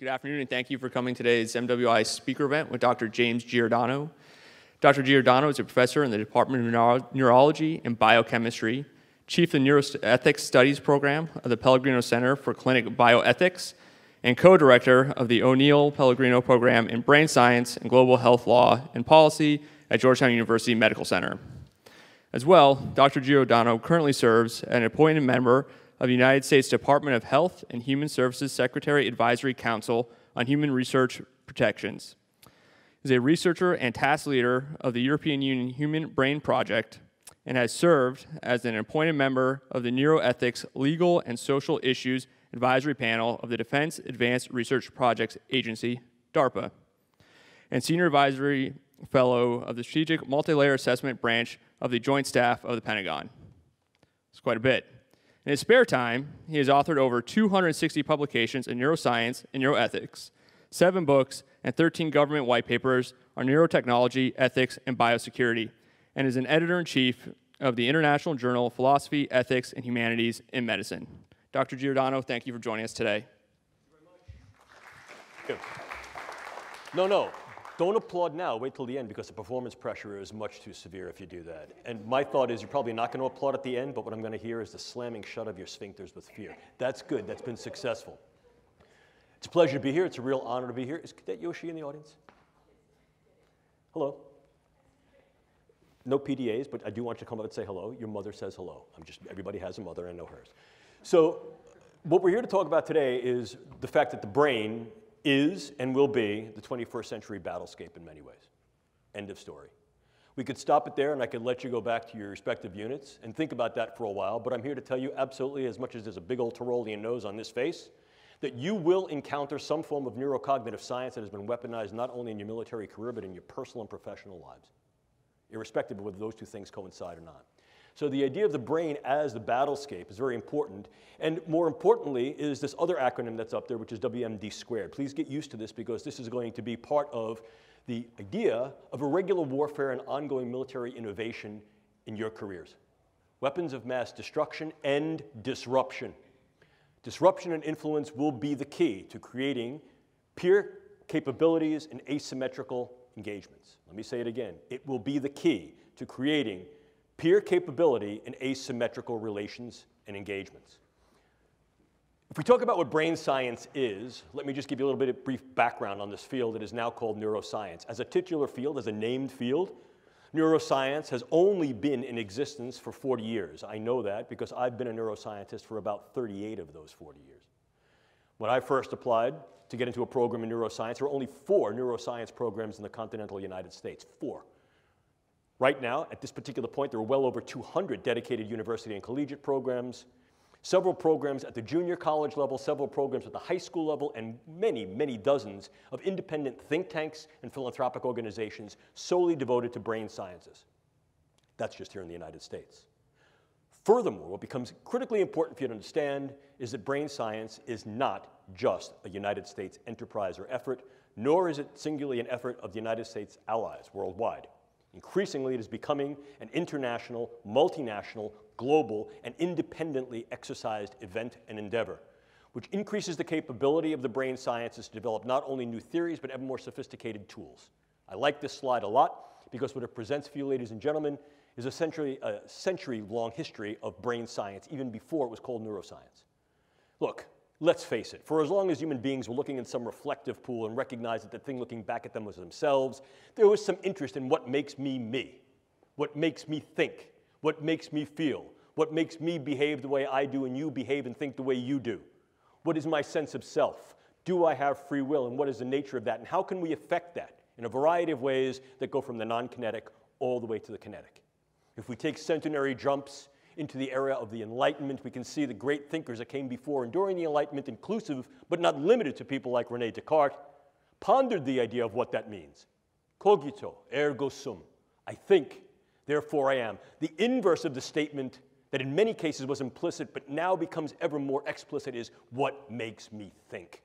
Good afternoon, and thank you for coming to today's MWI speaker event with Dr. James Giordano. Dr. Giordano is a professor in the Department of Neurology and Biochemistry, chief of the Neuroethics Studies Program of the Pellegrino Center for Clinic Bioethics, and co-director of the O'Neill Pellegrino Program in Brain Science and Global Health Law and Policy at Georgetown University Medical Center. As well, Dr. Giordano currently serves as an appointed member of the United States Department of Health and Human Services Secretary Advisory Council on Human Research Protections. He is a researcher and task leader of the European Union Human Brain Project and has served as an appointed member of the Neuroethics Legal and Social Issues Advisory Panel of the Defense Advanced Research Projects Agency, DARPA, and Senior Advisory Fellow of the Strategic Multilayer Assessment Branch of the Joint Staff of the Pentagon. It's quite a bit. In his spare time, he has authored over 260 publications in neuroscience and neuroethics, 7 books, and 13 government white papers on neurotechnology, ethics, and biosecurity, and is an editor-in-chief of the International Journal of Philosophy, Ethics, and Humanities in Medicine. Dr. Giordano, thank you for joining us today. Thank you very much. No. Don't applaud now. Wait till the end because the performance pressure is much too severe if you do that. And my thought is you're probably not going to applaud at the end, but what I'm going to hear is the slamming shut of your sphincters with fear. That's good. That's been successful. It's a pleasure to be here. It's a real honor to be here. Is that Yoshi in the audience? Hello. No PDAs, but I do want you to come up and say hello. Your mother says hello. Everybody has a mother, and I know hers. So what we're here to talk about today is the fact that the brain is and will be the 21st century battlescape in many ways. End of story. We could stop it there and I could let you go back to your respective units and think about that for a while, but I'm here to tell you absolutely, as much as there's a big old Tyrolean nose on this face, that you will encounter some form of neurocognitive science that has been weaponized not only in your military career, but in your personal and professional lives, irrespective of whether those two things coincide or not. So the idea of the brain as the battlescape is very important. And more importantly is this other acronym that's up there, which is WMD squared. Please get used to this because this is going to be part of the idea of irregular warfare and ongoing military innovation in your careers. Weapons of mass destruction and disruption. Disruption and influence will be the key to creating peer capabilities and asymmetrical engagements. Let me say it again. It will be the key to creating peer capability and asymmetrical relations and engagements. If we talk about what brain science is, let me just give you a little bit of brief background on this field that is now called neuroscience. As a titular field, as a named field, neuroscience has only been in existence for 40 years. I know that because I've been a neuroscientist for about 38 of those 40 years. When I first applied to get into a program in neuroscience, there were only 4 neuroscience programs in the continental United States, 4. Right now, at this particular point, there are well over 200 dedicated university and collegiate programs, several programs at the junior college level, several programs at the high school level, and many, many dozens of independent think tanks and philanthropic organizations solely devoted to brain sciences. That's just here in the United States. Furthermore, what becomes critically important for you to understand is that brain science is not just a United States enterprise or effort, nor is it singularly an effort of the United States allies worldwide. Increasingly, it is becoming an international, multinational, global, and independently exercised event and endeavor, which increases the capability of the brain sciences to develop not only new theories, but ever more sophisticated tools. I like this slide a lot because what it presents for you, ladies and gentlemen, is a century-long history of brain science, even before it was called neuroscience. Look, let's face it, for as long as human beings were looking in some reflective pool and recognized that the thing looking back at them was themselves, there was some interest in what makes me, what makes me think, what makes me feel, what makes me behave the way I do and you behave and think the way you do. What is my sense of self? Do I have free will, and what is the nature of that, and how can we affect that in a variety of ways that go from the non-kinetic all the way to the kinetic? If we take centenary jumps into the era of the Enlightenment, we can see the great thinkers that came before and during the Enlightenment, inclusive but not limited to people like René Descartes, pondered the idea of what that means. Cogito, ergo sum. I think, therefore I am. The inverse of the statement that in many cases was implicit but now becomes ever more explicit is what makes me think.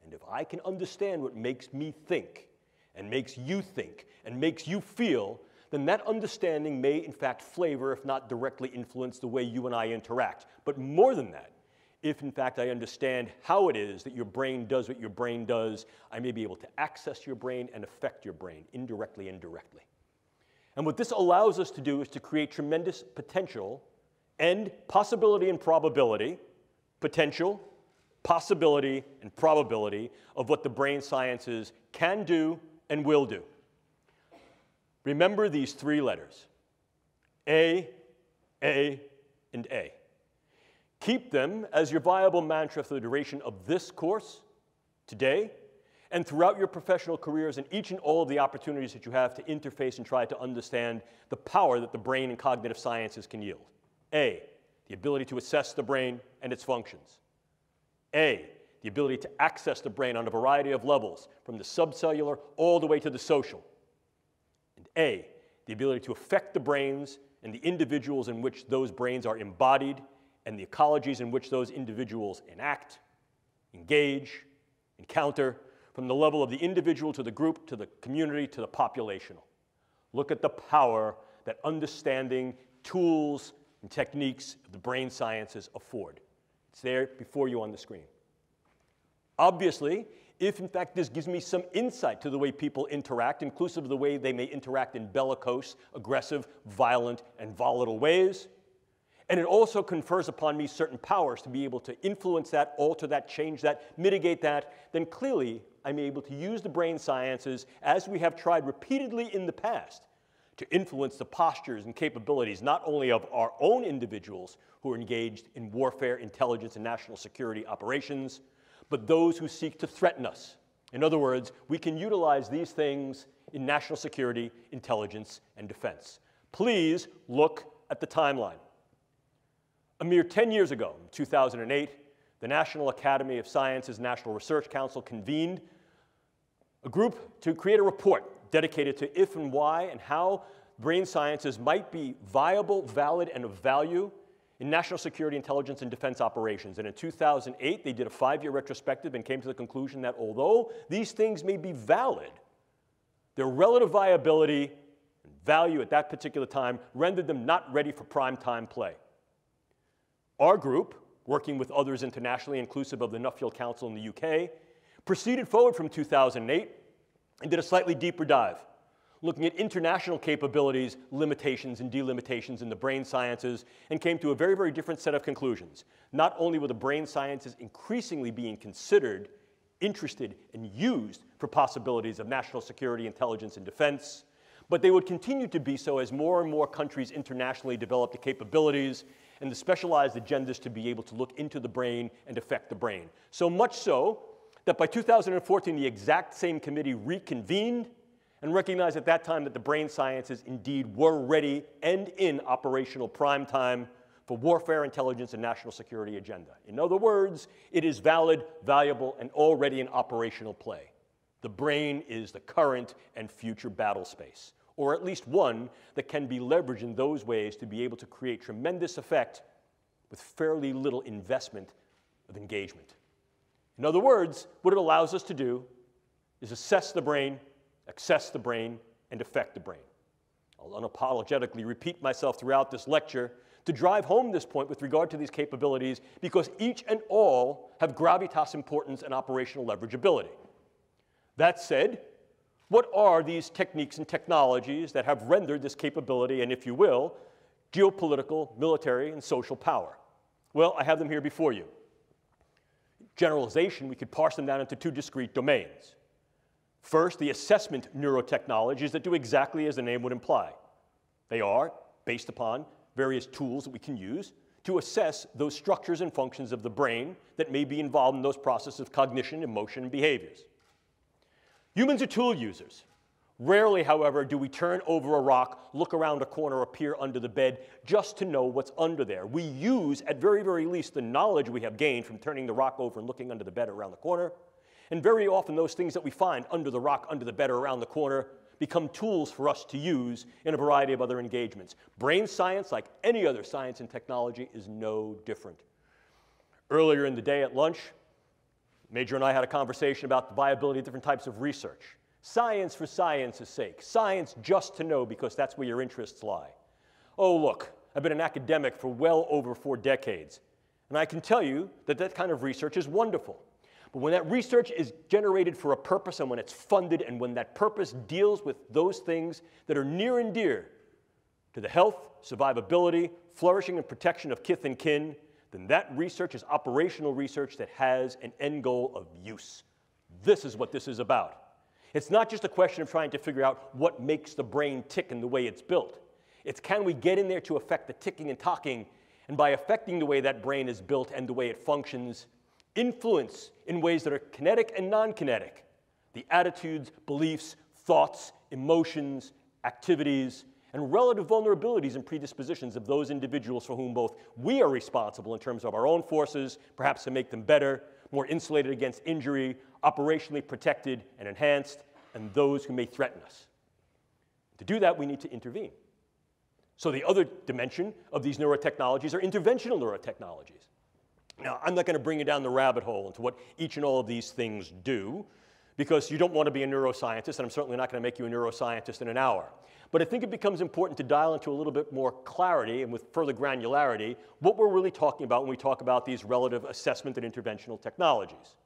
And if I can understand what makes me think and makes you think and makes you feel, then that understanding may in fact flavor, if not directly influence, the way you and I interact. But more than that, If, in fact, I understand how it is that your brain does what your brain does, I may be able to access your brain and affect your brain, indirectly and directly. And what this allows us to do is to create tremendous potential and possibility and probability, potential, possibility, and probability of what the brain sciences can do and will do. Remember these three letters, A, and A. Keep them as your viable mantra for the duration of this course, today, and throughout your professional careers and each and all of the opportunities that you have to interface and try to understand the power that the brain and cognitive sciences can yield. A, the ability to assess the brain and its functions. A, the ability to access the brain on a variety of levels, from the subcellular all the way to the social. And A, the ability to affect the brains and the individuals in which those brains are embodied and the ecologies in which those individuals enact, engage, encounter, from the level of the individual to the group, to the community, to the populational. Look at the power that understanding tools and techniques of the brain sciences afford. It's there before you on the screen. Obviously, if in fact this gives me some insight to the way people interact, inclusive of the way they may interact in bellicose, aggressive, violent, and volatile ways, and it also confers upon me certain powers to be able to influence that, alter that, change that, mitigate that, then clearly I'm able to use the brain sciences, as we have tried repeatedly in the past, to influence the postures and capabilities not only of our own individuals who are engaged in warfare, intelligence, and national security operations, but those who seek to threaten us. In other words, we can utilize these things in national security, intelligence, and defense. Please look at the timeline. A mere 10 years ago, in 2008, the National Academy of Sciences National Research Council convened a group to create a report dedicated to if and why and how brain sciences might be viable, valid, and of value in national security, intelligence, and defense operations. And in 2008, they did a 5-year retrospective and came to the conclusion that although these things may be valid, their relative viability and value at that particular time rendered them not ready for prime time play. Our group, working with others internationally, inclusive of the Nuffield Council in the UK, proceeded forward from 2008 and did a slightly deeper dive, looking at international capabilities, limitations, and delimitations in the brain sciences, and came to a very, very different set of conclusions. Not only were the brain sciences increasingly being considered, interested, and used for possibilities of national security, intelligence, and defense, but they would continue to be so as more and more countries internationally developed the capabilities and the specialized agendas to be able to look into the brain and affect the brain. So much so that by 2014, the exact same committee reconvened and recognized at that time that the brain sciences indeed were ready and in operational prime time for warfare, intelligence, and national security agenda. In other words, it is valid, valuable, and already in operational play. The brain is the current and future battle space, or at least one that can be leveraged in those ways to be able to create tremendous effect with fairly little investment of engagement. In other words, what it allows us to do is assess the brain, access the brain, and affect the brain. I'll unapologetically repeat myself throughout this lecture to drive home this point with regard to these capabilities, because each and all have gravitas importance and operational leverageability. That said, what are these techniques and technologies that have rendered this capability and, if you will, geopolitical, military, and social power? Well, I have them here before you. Generalization, we could parse them down into two discrete domains. First, the assessment neurotechnologies that do exactly as the name would imply. They are based upon various tools that we can use to assess those structures and functions of the brain that may be involved in those processes of cognition, emotion, and behaviors. Humans are tool users. Rarely, however, do we turn over a rock, look around a corner, or peer under the bed just to know what's under there. We use, at very, very least, the knowledge we have gained from turning the rock over and looking under the bed or around the corner. And very often, those things that we find under the rock, under the bed, or around the corner become tools for us to use in a variety of other engagements. Brain science, like any other science and technology, is no different. Earlier in the day at lunch, Major and I had a conversation about the viability of different types of research. Science for science's sake. Science just to know because that's where your interests lie. Oh, look, I've been an academic for well over 4 decades, And I can tell you that that kind of research is wonderful. But when that research is generated for a purpose and when it's funded and when that purpose deals with those things that are near and dear to the health, survivability, flourishing, and protection of kith and kin, then that research is operational research that has an end goal of use. This is what this is about. It's not just a question of trying to figure out what makes the brain tick in the way it's built. It's can we get in there to affect the ticking and talking, and by affecting the way that brain is built and the way it functions, influence in ways that are kinetic and non-kinetic the attitudes, beliefs, thoughts, emotions, activities, and relative vulnerabilities and predispositions of those individuals for whom both we are responsible in terms of our own forces, perhaps to make them better, more insulated against injury, operationally protected and enhanced, and those who may threaten us. To do that, we need to intervene. So the other dimension of these neurotechnologies are interventional neurotechnologies. Now, I'm not going to bring you down the rabbit hole into what each and all of these things do, because you don't want to be a neuroscientist, and I'm certainly not going to make you a neuroscientist in an hour. But I think it becomes important to dial into a little bit more clarity and with further granularity what we're really talking about when we talk about these relative assessment and interventional technologies.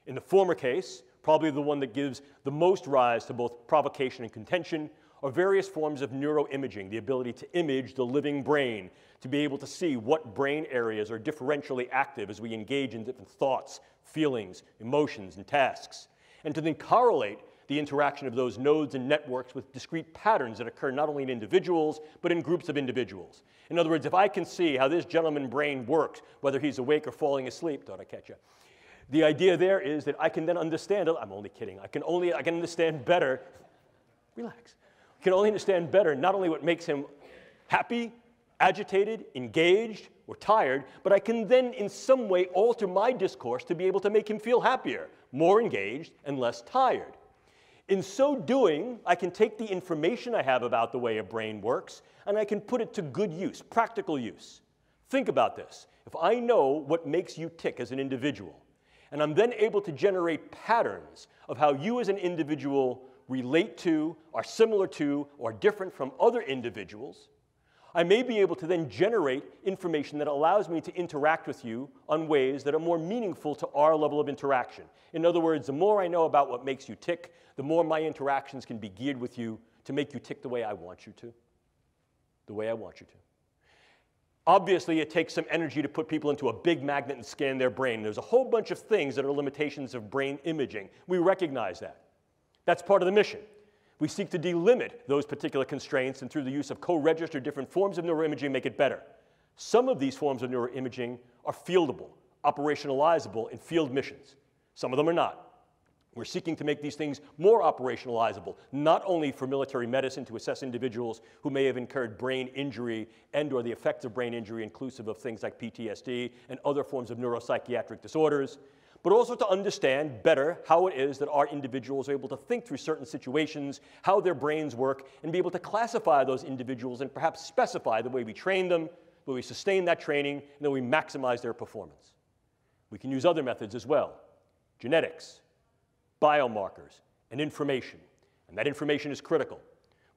In the former case, probably the one that gives the most rise to both provocation and contention, are various forms of neuroimaging, the ability to image the living brain, to be able to see what brain areas are differentially active as we engage in different thoughts, feelings, emotions, and tasks, and to then correlate the interaction of those nodes and networks with discrete patterns that occur not only in individuals, but in groups of individuals. In other words, if I can see how this gentleman's brain works, whether he's awake or falling asleep, thought I catch you. The idea there is that I can then understand, I'm only kidding, I can understand better, relax, I can only understand better not only what makes him happy, agitated, engaged, or tired, but I can then in some way alter my discourse to be able to make him feel happier, more engaged, and less tired. In so doing, I can take the information I have about the way a brain works, and I can put it to good use, practical use. Think about this. If I know what makes you tick as an individual, and I'm then able to generate patterns of how you as an individual relate to, are similar to, or different from other individuals, I may be able to then generate information that allows me to interact with you on ways that are more meaningful to our level of interaction. In other words, the more I know about what makes you tick, the more my interactions can be geared with you to make you tick the way I want you to. The way I want you to. Obviously, it takes some energy to put people into a big magnet and scan their brain. There's a whole bunch of things that are limitations of brain imaging. We recognize that. That's part of the mission. We seek to delimit those particular constraints and through the use of co-registered different forms of neuroimaging make it better. Some of these forms of neuroimaging are fieldable, operationalizable in field missions. Some of them are not. We're seeking to make these things more operationalizable, not only for military medicine to assess individuals who may have incurred brain injury and or the effects of brain injury inclusive of things like PTSD and other forms of neuropsychiatric disorders, but also to understand better how it is that our individuals are able to think through certain situations, how their brains work, and be able to classify those individuals and perhaps specify the way we train them, the way we sustain that training, and then we maximize their performance. We can use other methods as well, genetics, biomarkers, and information. And that information is critical.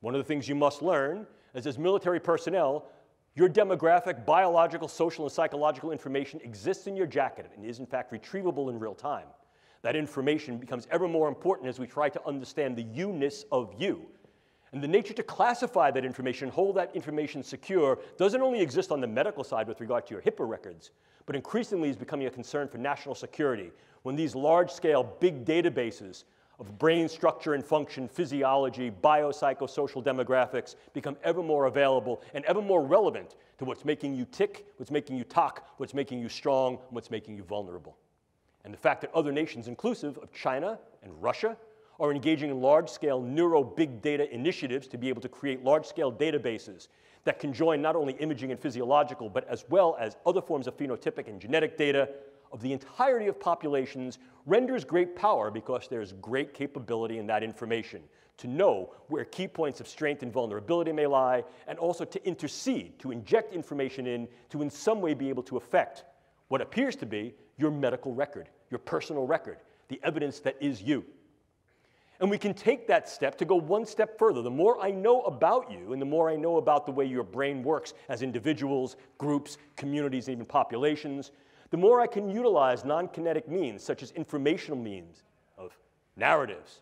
One of the things you must learn is as military personnel, your demographic, biological, social, and psychological information exists in your jacket and is, in fact, retrievable in real time. That information becomes ever more important as we try to understand the you-ness of you. And the nature to classify that information, hold that information secure, doesn't only exist on the medical side with regard to your HIPAA records, but increasingly is becoming a concern for national security when these large-scale big databases of brain structure and function, physiology, biopsychosocial demographics become ever more available and ever more relevant to what's making you tick, what's making you talk, what's making you strong, and what's making you vulnerable. And the fact that other nations, inclusive of China and Russia, are engaging in large-scale neuro-big data initiatives to be able to create large-scale databases that can join not only imaging and physiological, but as well as other forms of phenotypic and genetic data of the entirety of populations renders great power because there's great capability in that information to know where key points of strength and vulnerability may lie, and also to intercede, to inject information in some way be able to affect what appears to be your medical record, your personal record, the evidence that is you. And we can take that step to go one step further. The more I know about you and the more I know about the way your brain works as individuals, groups, communities, and even populations, the more I can utilize non-kinetic means, such as informational means of narratives,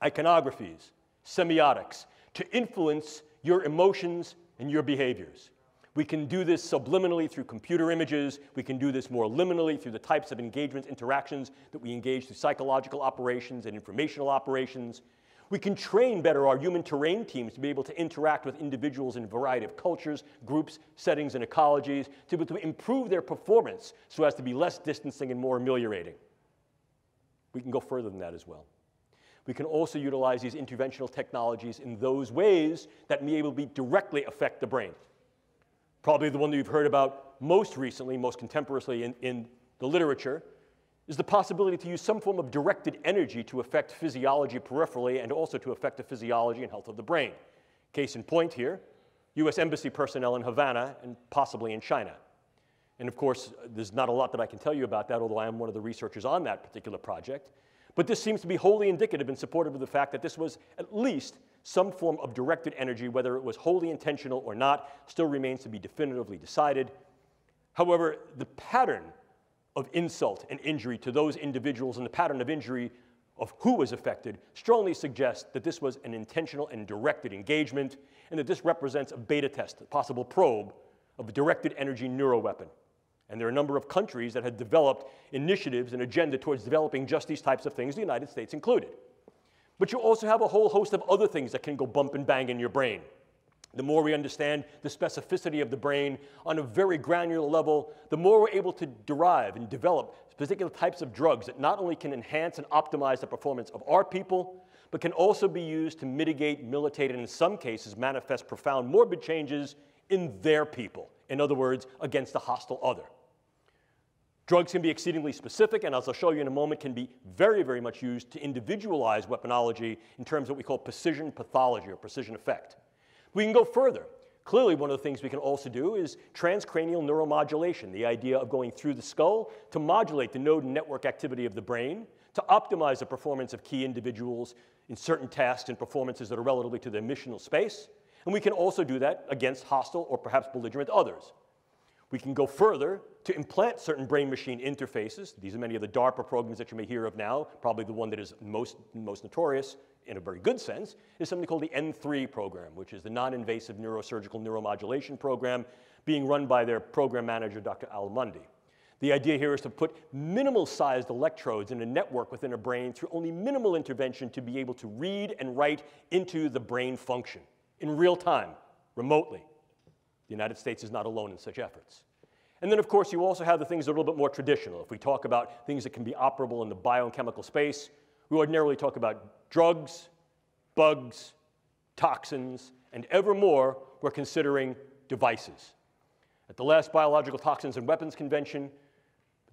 iconographies, semiotics, to influence your emotions and your behaviors. We can do this subliminally through computer images. We can do this more liminally through the types of engagements, interactions that we engage through psychological operations and informational operations. We can train better our human terrain teams to be able to interact with individuals in a variety of cultures, groups, settings, and ecologies to be able to improve their performance so as to be less distancing and more ameliorating. We can go further than that as well. We can also utilize these interventional technologies in those ways that may able to directly affect the brain. Probably the one that you've heard about most recently, most contemporaneously in the literature, is the possibility to use some form of directed energy to affect physiology peripherally and also to affect the physiology and health of the brain. Case in point here, US Embassy personnel in Havana and possibly in China. And of course, there's not a lot that I can tell you about that, although I am one of the researchers on that particular project. But this seems to be wholly indicative and supportive of the fact that this was at least some form of directed energy, whether it was wholly intentional or not, still remains to be definitively decided. However, the pattern of insult and injury to those individuals and the pattern of injury of who was affected strongly suggests that this was an intentional and directed engagement, and that this represents a beta test, a possible probe of a directed energy neuroweapon. And there are a number of countries that had developed initiatives and agenda towards developing just these types of things, the United States included. But you also have a whole host of other things that can go bump and bang in your brain. The more we understand the specificity of the brain on a very granular level, the more we're able to derive and develop particular types of drugs that not only can enhance and optimize the performance of our people, but can also be used to mitigate, militate, and in some cases manifest profound morbid changes in their people. In other words, against a hostile other. Drugs can be exceedingly specific, and as I'll show you in a moment, can be very, very much used to individualize weaponology in terms of what we call precision pathology or precision effect. We can go further. Clearly, one of the things we can also do is transcranial neuromodulation, the idea of going through the skull to modulate the node and network activity of the brain, to optimize the performance of key individuals in certain tasks and performances that are relative to their missional space. And we can also do that against hostile or perhaps belligerent others. We can go further to implant certain brain-machine interfaces. These are many of the DARPA programs that you may hear of now. Probably the one that is most notorious, in a very good sense, is something called the N3 program, which is the non-invasive neurosurgical neuromodulation program being run by their program manager, Dr. Al Mundi. The idea here is to put minimal-sized electrodes in a network within a brain through only minimal intervention to be able to read and write into the brain function in real time, remotely. The United States is not alone in such efforts. And then, of course, you also have the things that are a little bit more traditional. If we talk about things that can be operable in the biochemical space, we ordinarily talk about drugs, bugs, toxins, and ever more, we're considering devices. At the last Biological Toxins and Weapons Convention,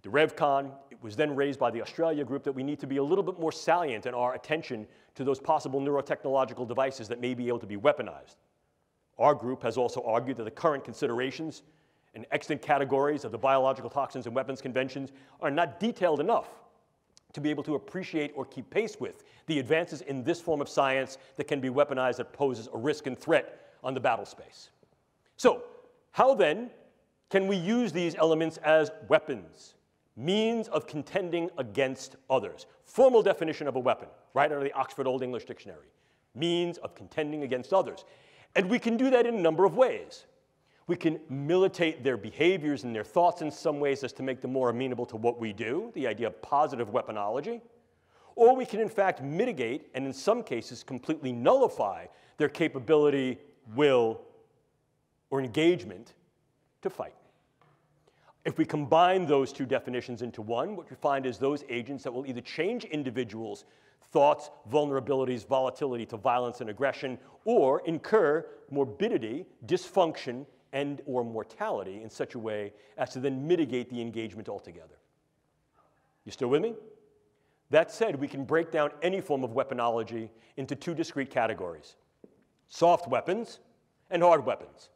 the RevCon, it was then raised by the Australia group that we need to be a little bit more salient in our attention to those possible neurotechnological devices that may be able to be weaponized. Our group has also argued that the current considerations and extant categories of the Biological Toxins and Weapons Conventions are not detailed enough to be able to appreciate or keep pace with the advances in this form of science that can be weaponized that poses a risk and threat on the battle space. So, how then can we use these elements as weapons, means of contending against others? Formal definition of a weapon, right out of the Oxford Old English Dictionary. Means of contending against others. And we can do that in a number of ways. We can militate their behaviors and their thoughts in some ways as to make them more amenable to what we do, the idea of positive weaponology. Or we can, in fact, mitigate and in some cases completely nullify their capability, will, or engagement to fight. If we combine those two definitions into one, what we find is those agents that will either change individuals' thoughts, vulnerabilities, volatility to violence and aggression, or incur morbidity, dysfunction, and or mortality in such a way as to then mitigate the engagement altogether. You still with me? That said, we can break down any form of weaponology into two discrete categories: soft weapons and hard weapons.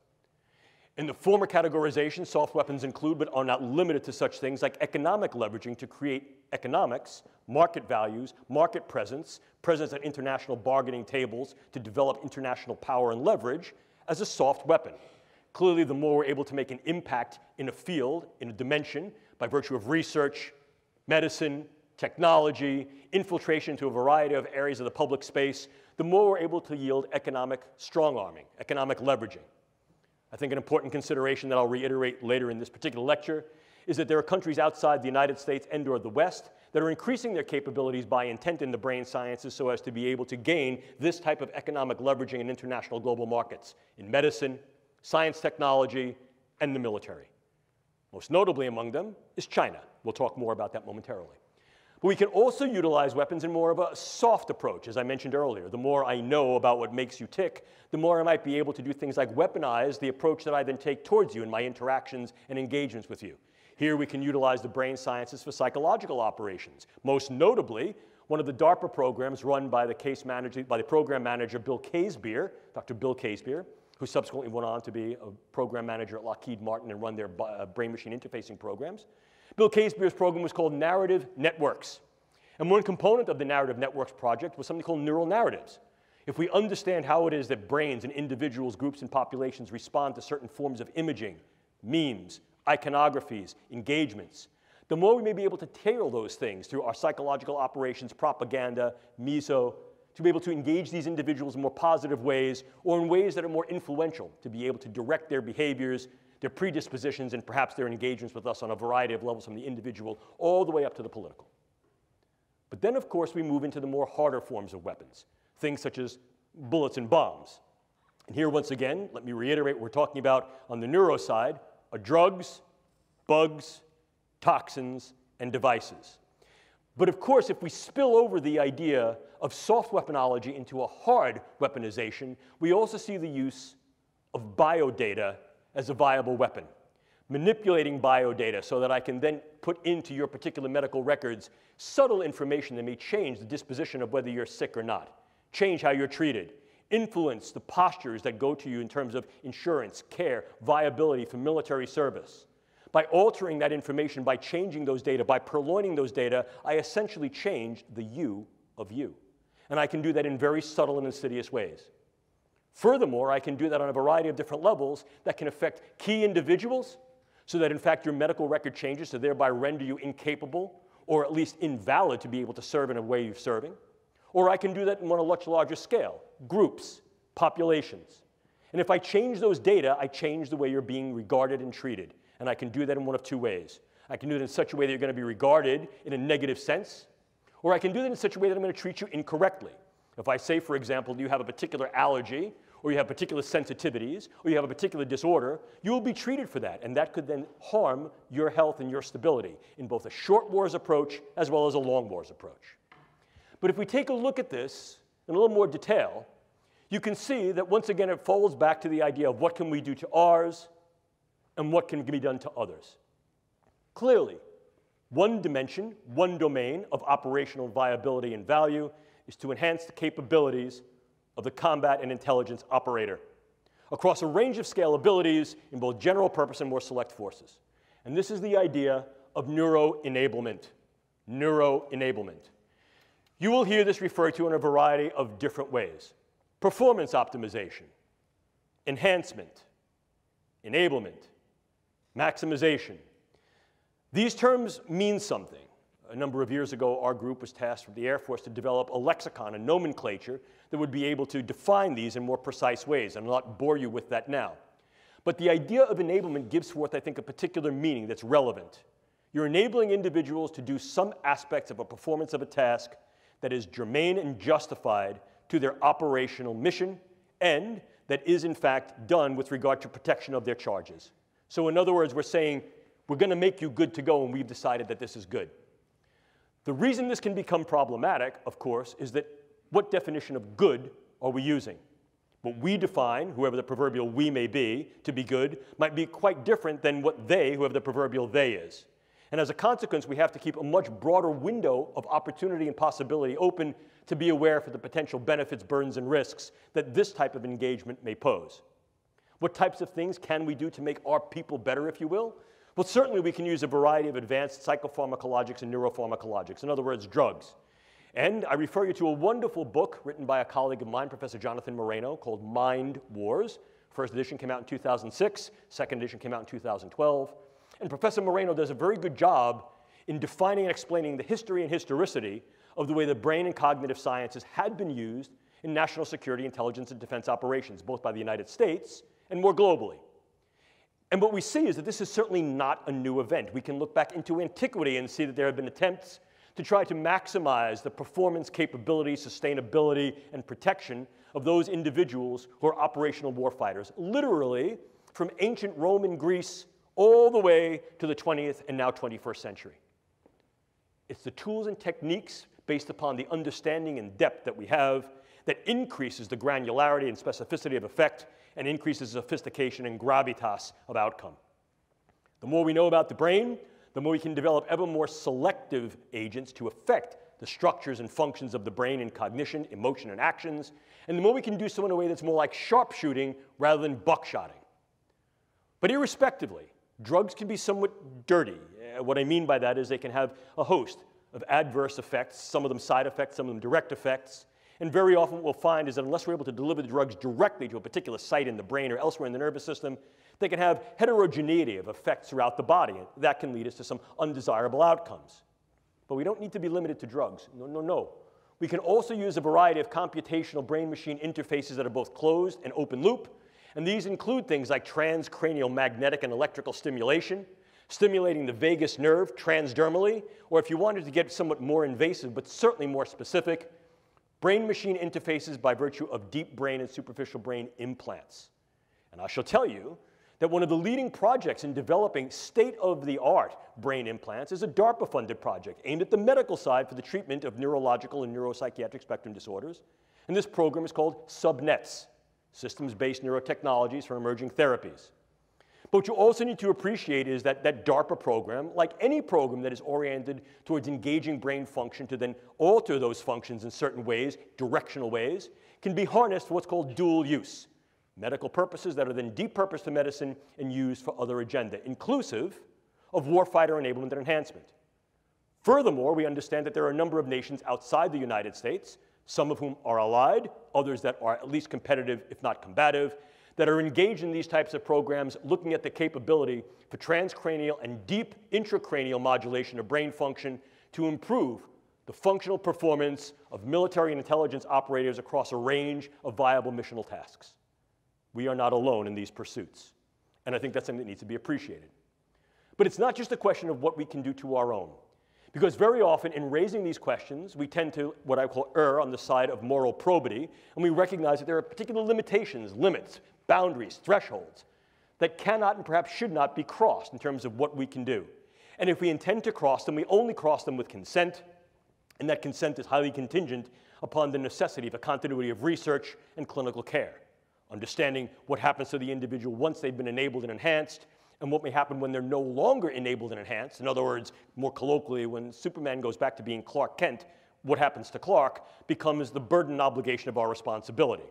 In the former categorization, soft weapons include but are not limited to such things like economic leveraging to create economics, market values, market presence, presence at international bargaining tables to develop international power and leverage as a soft weapon. Clearly, the more we're able to make an impact in a field, in a dimension, by virtue of research, medicine, technology, infiltration into a variety of areas of the public space, the more we're able to yield economic strong-arming, economic leveraging. I think an important consideration that I'll reiterate later in this particular lecture is that there are countries outside the United States and or the West that are increasing their capabilities by intent in the brain sciences so as to be able to gain this type of economic leveraging in international global markets, in medicine, science technology, and the military. Most notably among them is China. We'll talk more about that momentarily. But we can also utilize weapons in more of a soft approach, as I mentioned earlier. The more I know about what makes you tick, the more I might be able to do things like weaponize the approach that I then take towards you in my interactions and engagements with you. Here we can utilize the brain sciences for psychological operations. Most notably, one of the DARPA programs run by the program manager Bill Casebeer, Dr. Bill Casebeer, who subsequently went on to be a program manager at Lockheed Martin and run their brain-machine interfacing programs. Bill Casebeer's program was called Narrative Networks. And one component of the Narrative Networks project was something called neural narratives. If we understand how it is that brains and individuals, groups, and populations respond to certain forms of imaging, memes, iconographies, engagements, the more we may be able to tailor those things through our psychological operations, propaganda, meso, to be able to engage these individuals in more positive ways or in ways that are more influential, to be able to direct their behaviors, their predispositions, and perhaps their engagements with us on a variety of levels from the individual all the way up to the political. But then, of course, we move into the more harder forms of weapons, things such as bullets and bombs. And here, once again, let me reiterate what we're talking about on the neuro side are drugs, bugs, toxins, and devices. But of course, if we spill over the idea of soft weaponology into a hard weaponization, we also see the use of biodata as a viable weapon. Manipulating biodata so that I can then put into your particular medical records subtle information that may change the disposition of whether you're sick or not, change how you're treated, influence the postures that go to you in terms of insurance, care, viability for military service. By altering that information, by changing those data, by purloining those data, I essentially change the you of you. And I can do that in very subtle and insidious ways. Furthermore, I can do that on a variety of different levels that can affect key individuals so that, in fact, your medical record changes to thereby render you incapable or at least invalid to be able to serve in a way you're serving. Or I can do that on a much larger scale, groups, populations. And if I change those data, I change the way you're being regarded and treated. And I can do that in one of two ways. I can do it in such a way that you're going to be regarded in a negative sense, or I can do that in such a way that I'm going to treat you incorrectly. If I say, for example, you have a particular allergy, or you have particular sensitivities, or you have a particular disorder, you will be treated for that, and that could then harm your health and your stability in both a short wars approach as well as a long wars approach. But if we take a look at this in a little more detail, you can see that once again it folds back to the idea of what can we do to ours and what can be done to others. Clearly, one dimension, one domain of operational viability and value is to enhance the capabilities of the combat and intelligence operator across a range of scalabilities in both general purpose and more select forces. And this is the idea of neuroenablement. Neuroenablement. You will hear this referred to in a variety of different ways. Performance optimization, enhancement, enablement, maximization. These terms mean something. A number of years ago, our group was tasked with the Air Force to develop a lexicon, a nomenclature, that would be able to define these in more precise ways. And I'll not bore you with that now. But the idea of enablement gives forth, I think, a particular meaning that's relevant. You're enabling individuals to do some aspects of a performance of a task that is germane and justified to their operational mission, and that is, in fact, done with regard to protection of their charges. So in other words, we're saying, we're going to make you good to go, and we've decided that this is good. The reason this can become problematic, of course, is that what definition of good are we using? What we define, whoever the proverbial we may be, to be good, might be quite different than what they, whoever the proverbial they is. And as a consequence, we have to keep a much broader window of opportunity and possibility open to be aware for the potential benefits, burdens, and risks that this type of engagement may pose. What types of things can we do to make our people better, if you will? Well, certainly we can use a variety of advanced psychopharmacologics and neuropharmacologics, in other words, drugs. And I refer you to a wonderful book written by a colleague of mine, Professor Jonathan Moreno, called Mind Wars. First edition came out in 2006, second edition came out in 2012. And Professor Moreno does a very good job in defining and explaining the history and historicity of the way the brain and cognitive sciences had been used in national security, intelligence, and defense operations, both by the United States and more globally. And what we see is that this is certainly not a new event. We can look back into antiquity and see that there have been attempts to try to maximize the performance, capability, sustainability, and protection of those individuals who are operational warfighters, literally from ancient Rome and Greece all the way to the 20th and now 21st century. It's the tools and techniques based upon the understanding and depth that we have that increases the granularity and specificity of effect and increases sophistication and gravitas of outcome. The more we know about the brain, the more we can develop ever more selective agents to affect the structures and functions of the brain in cognition, emotion, and actions, and the more we can do so in a way that's more like sharpshooting rather than buckshotting. But irrespectively, drugs can be somewhat dirty. What I mean by that is they can have a host of adverse effects, some of them side effects, some of them direct effects. And very often what we'll find is that unless we're able to deliver the drugs directly to a particular site in the brain or elsewhere in the nervous system, they can have heterogeneity of effects throughout the body. And that can lead us to some undesirable outcomes. But we don't need to be limited to drugs. No, no, no. We can also use a variety of computational brain-machine interfaces that are both closed and open loop. And these include things like transcranial magnetic and electrical stimulation, stimulating the vagus nerve transdermally, or if you wanted to get somewhat more invasive but certainly more specific, brain-machine interfaces by virtue of deep brain and superficial brain implants. And I shall tell you that one of the leading projects in developing state-of-the-art brain implants is a DARPA-funded project aimed at the medical side for the treatment of neurological and neuropsychiatric spectrum disorders. And this program is called SubNets, Systems-Based Neurotechnologies for Emerging Therapies. But what you also need to appreciate is that that DARPA program, like any program that is oriented towards engaging brain function to then alter those functions in certain ways, directional ways, can be harnessed for what's called dual use. Medical purposes that are then depurposed to medicine and used for other agenda, inclusive of warfighter enablement and enhancement. Furthermore, we understand that there are a number of nations outside the United States, some of whom are allied, others that are at least competitive, if not combative, that are engaged in these types of programs looking at the capability for transcranial and deep intracranial modulation of brain function to improve the functional performance of military and intelligence operators across a range of viable missional tasks. We are not alone in these pursuits, and I think that's something that needs to be appreciated. But it's not just a question of what we can do to our own, because very often in raising these questions, we tend to, what I call, err on the side of moral probity, and we recognize that there are particular limitations, limits, boundaries, thresholds that cannot and perhaps should not be crossed in terms of what we can do. And if we intend to cross them, we only cross them with consent, and that consent is highly contingent upon the necessity of a continuity of research and clinical care, understanding what happens to the individual once they've been enabled and enhanced, and what may happen when they're no longer enabled and enhanced. In other words, more colloquially, when Superman goes back to being Clark Kent, what happens to Clark becomes the burden and obligation of our responsibility.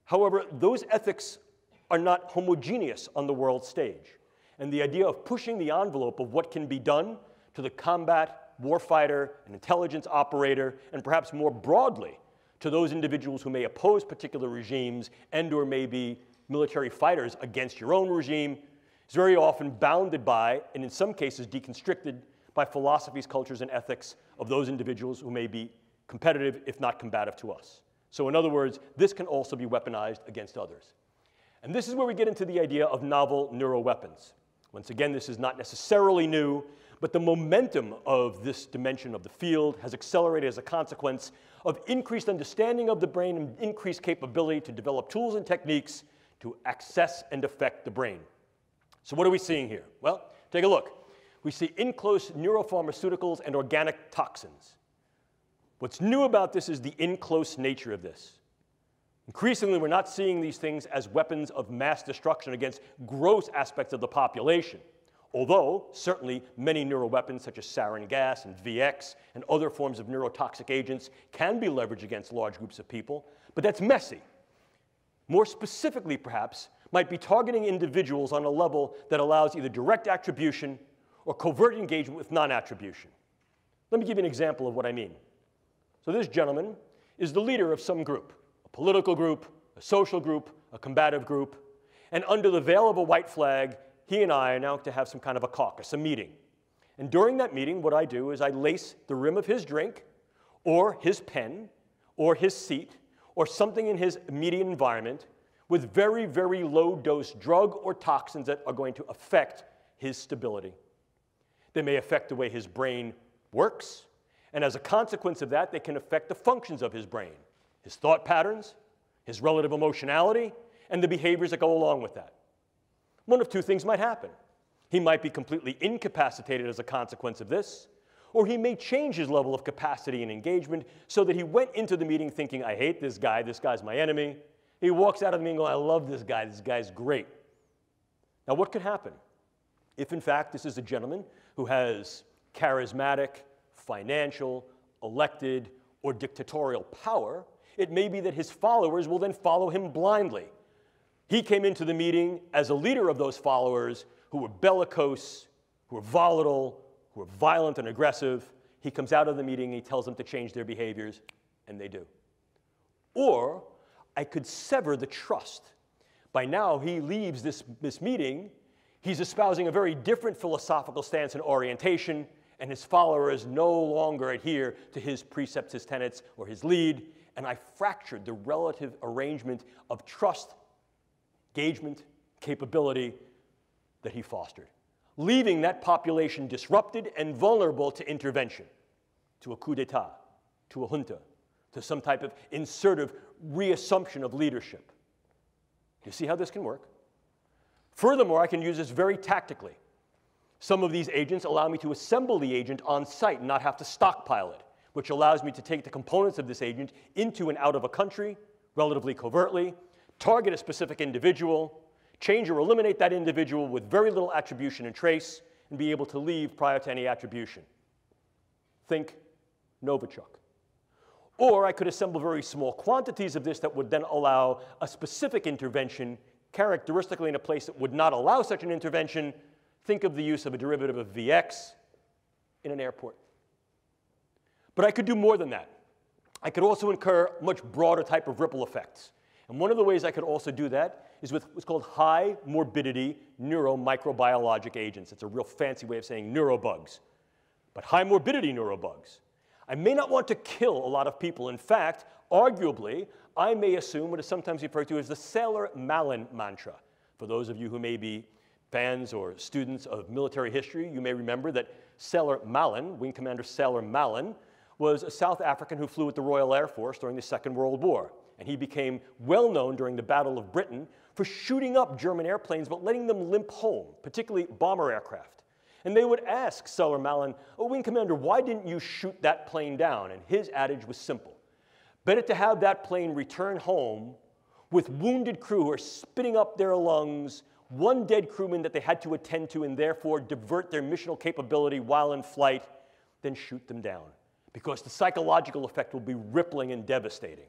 However, those ethics are not homogeneous on the world stage. And the idea of pushing the envelope of what can be done to the combat, warfighter, and intelligence operator, and perhaps more broadly to those individuals who may oppose particular regimes and or may be military fighters against your own regime, is very often bounded by, and in some cases deconstricted by philosophies, cultures, and ethics of those individuals who may be competitive, if not combative to us. So in other words, this can also be weaponized against others. And this is where we get into the idea of novel neuroweapons. Once again, this is not necessarily new, but the momentum of this dimension of the field has accelerated as a consequence of increased understanding of the brain and increased capability to develop tools and techniques to access and affect the brain. So what are we seeing here? Well, take a look. We see in-close neuropharmaceuticals and organic toxins. What's new about this is the in-close nature of this. Increasingly, we're not seeing these things as weapons of mass destruction against gross aspects of the population, although certainly many neuroweapons such as sarin gas and VX and other forms of neurotoxic agents can be leveraged against large groups of people, but that's messy. More specifically, perhaps, might be targeting individuals on a level that allows either direct attribution or covert engagement with non-attribution. Let me give you an example of what I mean. So this gentleman is the leader of some group, a political group, a social group, a combative group, and under the veil of a white flag, he and I are now to have some kind of a caucus, a meeting. And during that meeting, what I do is I lace the rim of his drink, or his pen, or his seat, or something in his immediate environment with very, very low-dose drug or toxins that are going to affect his stability. They may affect the way his brain works, and as a consequence of that, they can affect the functions of his brain, his thought patterns, his relative emotionality, and the behaviors that go along with that. One of two things might happen. He might be completely incapacitated as a consequence of this, or he may change his level of capacity and engagement so that he went into the meeting thinking, I hate this guy's my enemy. He walks out of the meeting going, I love this guy's great. Now what could happen? If in fact this is a gentleman who has charismatic, financial, elected, or dictatorial power, it may be that his followers will then follow him blindly. He came into the meeting as a leader of those followers who were bellicose, who were volatile, who were violent and aggressive. He comes out of the meeting and he tells them to change their behaviors, and they do. Or I could sever the trust. By now, he leaves this meeting, he's espousing a very different philosophical stance and orientation, and his followers no longer adhere to his precepts, his tenets, or his lead, and I fractured the relative arrangement of trust, engagement, capability that he fostered, leaving that population disrupted and vulnerable to intervention, to a coup d'etat, to a junta, to some type of insertive reassumption of leadership. You see how this can work? Furthermore, I can use this very tactically. Some of these agents allow me to assemble the agent on site and not have to stockpile it, which allows me to take the components of this agent into and out of a country relatively covertly, target a specific individual, change or eliminate that individual with very little attribution and trace, and be able to leave prior to any attribution. Think Novichok. Or I could assemble very small quantities of this that would then allow a specific intervention, characteristically in a place that would not allow such an intervention. Think of the use of a derivative of Vx in an airport. But I could do more than that. I could also incur much broader type of ripple effects. And one of the ways I could also do that is with what's called high morbidity neuromicrobiologic agents. It's a real fancy way of saying neurobugs. But high morbidity neurobugs. I may not want to kill a lot of people. In fact, arguably, I may assume what is sometimes referred to as the Sailor-Malin mantra. For those of you who may be fans or students of military history, you may remember that Sailor-Malin, Wing Commander Sailor-Malin, was a South African who flew with the Royal Air Force during the Second World War. And he became well known during the Battle of Britain for shooting up German airplanes but letting them limp home, particularly bomber aircraft. And they would ask Sailor-Malin, oh, Wing Commander, why didn't you shoot that plane down? And his adage was simple. Better to have that plane return home with wounded crew who are spitting up their lungs, one dead crewman that they had to attend to and therefore divert their missional capability while in flight, than shoot them down. Because the psychological effect will be rippling and devastating.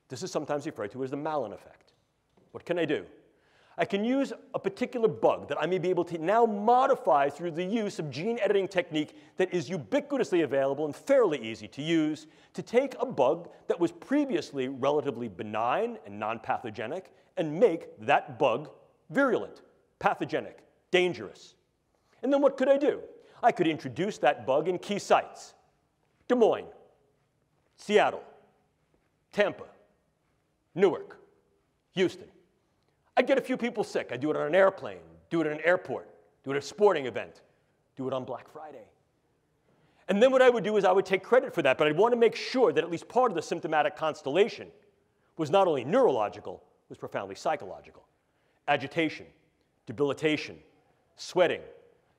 This is sometimes referred to as the Malin effect. What can I do? I can use a particular bug that I may be able to now modify through the use of gene editing technique that is ubiquitously available and fairly easy to use to take a bug that was previously relatively benign and non-pathogenic and make that bug virulent, pathogenic, dangerous. And then what could I do? I could introduce that bug in key sites. Des Moines, Seattle, Tampa, Newark, Houston. I'd get a few people sick. I'd do it on an airplane, do it at an airport, do it at a sporting event, do it on Black Friday. And then what I would do is I would take credit for that, but I'd want to make sure that at least part of the symptomatic constellation was not only neurological, was profoundly psychological. Agitation, debilitation, sweating,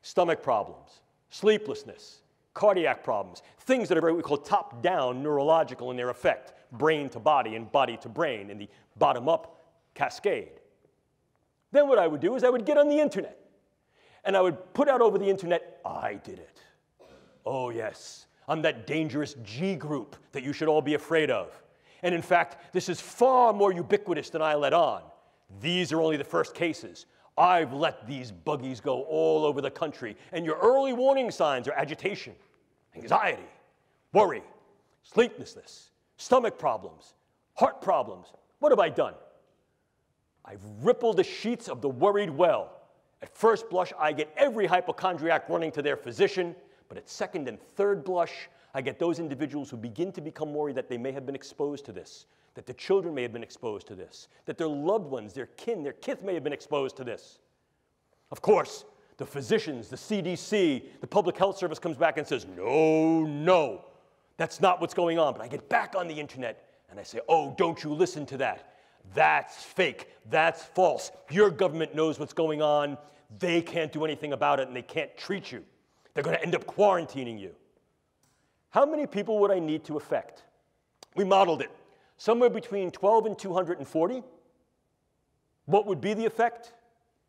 stomach problems, sleeplessness, cardiac problems, things that are what we call top-down neurological in their effect, brain to body and body to brain in the bottom-up cascade. Then what I would do is I would get on the internet, and I would put out over the internet, I did it. Oh yes, I'm that dangerous G group that you should all be afraid of. And in fact, this is far more ubiquitous than I let on. These are only the first cases. I've let these buggies go all over the country, and your early warning signs are agitation, anxiety, worry, sleeplessness, stomach problems, heart problems. What have I done? I've rippled the sheets of the worried well. At first blush, I get every hypochondriac running to their physician, but at second and third blush, I get those individuals who begin to become worried that they may have been exposed to this, that their children may have been exposed to this, that their loved ones, their kin, their kith may have been exposed to this. Of course, the physicians, the CDC, the Public Health Service comes back and says, no, no, that's not what's going on. But I get back on the internet and I say, oh, don't you listen to that. That's fake. That's false. Your government knows what's going on. They can't do anything about it, and they can't treat you. They're going to end up quarantining you. How many people would I need to affect? We modeled it. Somewhere between 12 and 240. What would be the effect?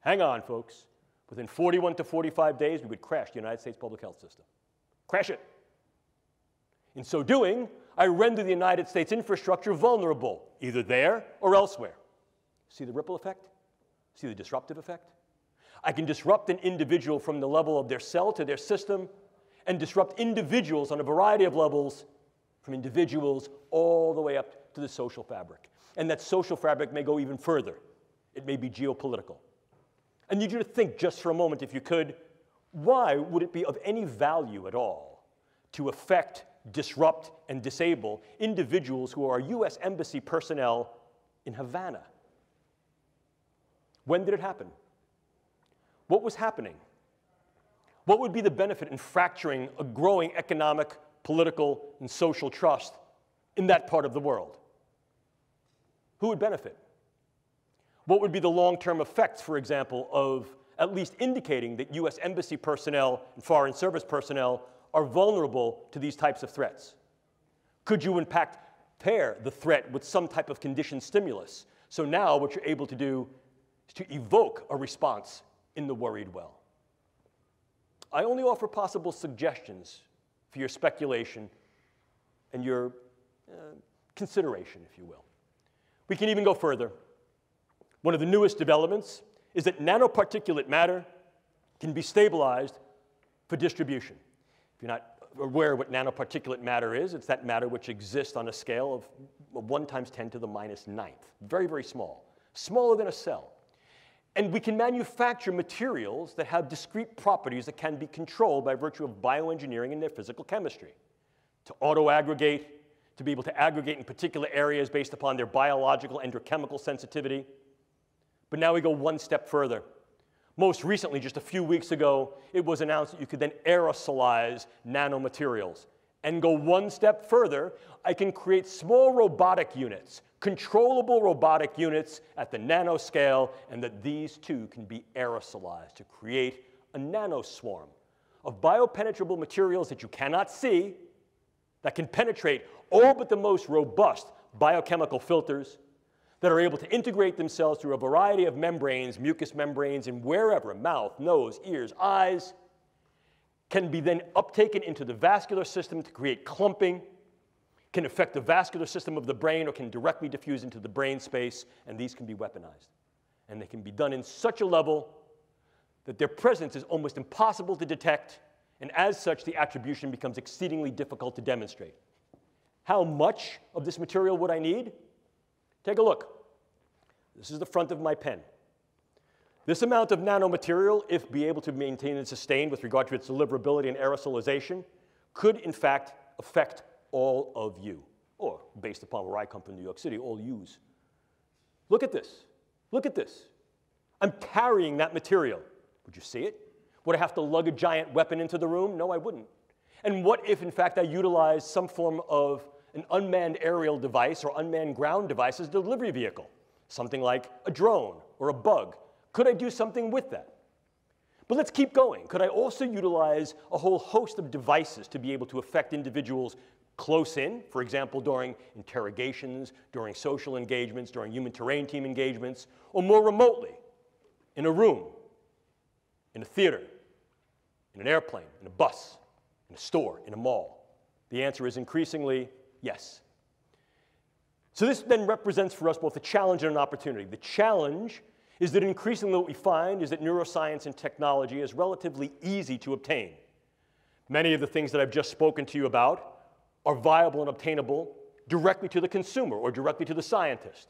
Hang on, folks. Within 41 to 45 days, we would crash the United States public health system. Crash it. In so doing, I render the United States infrastructure vulnerable, either there or elsewhere. See the ripple effect? See the disruptive effect? I can disrupt an individual from the level of their cell to their system, and disrupt individuals on a variety of levels, from individuals all the way up to the social fabric. And that social fabric may go even further. It may be geopolitical. I need you to think just for a moment, if you could, why would it be of any value at all to affect, disrupt, and disable individuals who are U.S. Embassy personnel in Havana? When did it happen? What was happening? What would be the benefit in fracturing a growing economic, political, and social trust in that part of the world? Who would benefit? What would be the long-term effects, for example, of at least indicating that U.S. Embassy personnel and Foreign Service personnel are vulnerable to these types of threats? Could you, in fact, pair the threat with some type of conditioned stimulus? So now what you're able to do is to evoke a response in the worried well. I only offer possible suggestions for your speculation and your consideration, if you will. We can even go further. One of the newest developments is that nanoparticulate matter can be stabilized for distribution. If you're not aware of what nanoparticulate matter is, it's that matter which exists on a scale of 1 × 10⁹. Very, very small. Smaller than a cell. And we can manufacture materials that have discrete properties that can be controlled by virtue of bioengineering and their physical chemistry. To auto-aggregate, to be able to aggregate in particular areas based upon their biological and or chemical sensitivity. But now we go one step further. Most recently, just a few weeks ago, it was announced that you could then aerosolize nanomaterials. And go one step further, I can create small robotic units, controllable robotic units at the nanoscale, and that these too can be aerosolized to create a nanoswarm of biopenetrable materials that you cannot see, that can penetrate all but the most robust biochemical filters, that are able to integrate themselves through a variety of membranes, mucous membranes, and wherever, mouth, nose, ears, eyes, can be then uptaken into the vascular system to create clumping, can affect the vascular system of the brain, or can directly diffuse into the brain space, and these can be weaponized. And they can be done in such a level that their presence is almost impossible to detect, and as such, the attribution becomes exceedingly difficult to demonstrate. How much of this material would I need? Take a look. This is the front of my pen. This amount of nanomaterial, if be able to maintain and sustain with regard to its deliverability and aerosolization, could in fact affect all of you, or based upon where I come from, New York City, all yous. Look at this. Look at this. I'm carrying that material. Would you see it? Would I have to lug a giant weapon into the room? No, I wouldn't. And what if, in fact, I utilized some form of an unmanned aerial device or unmanned ground device as a delivery vehicle? Something like a drone or a bug. Could I do something with that? But let's keep going. Could I also utilize a whole host of devices to be able to affect individuals close in, for example, during interrogations, during social engagements, during human terrain team engagements, or more remotely, in a room, in a theater, in an airplane, in a bus, in a store, in a mall? The answer is increasingly yes. So this then represents for us both a challenge and an opportunity. The challenge is that increasingly what we find is that neuroscience and technology is relatively easy to obtain. Many of the things that I've just spoken to you about are viable and obtainable directly to the consumer or directly to the scientist.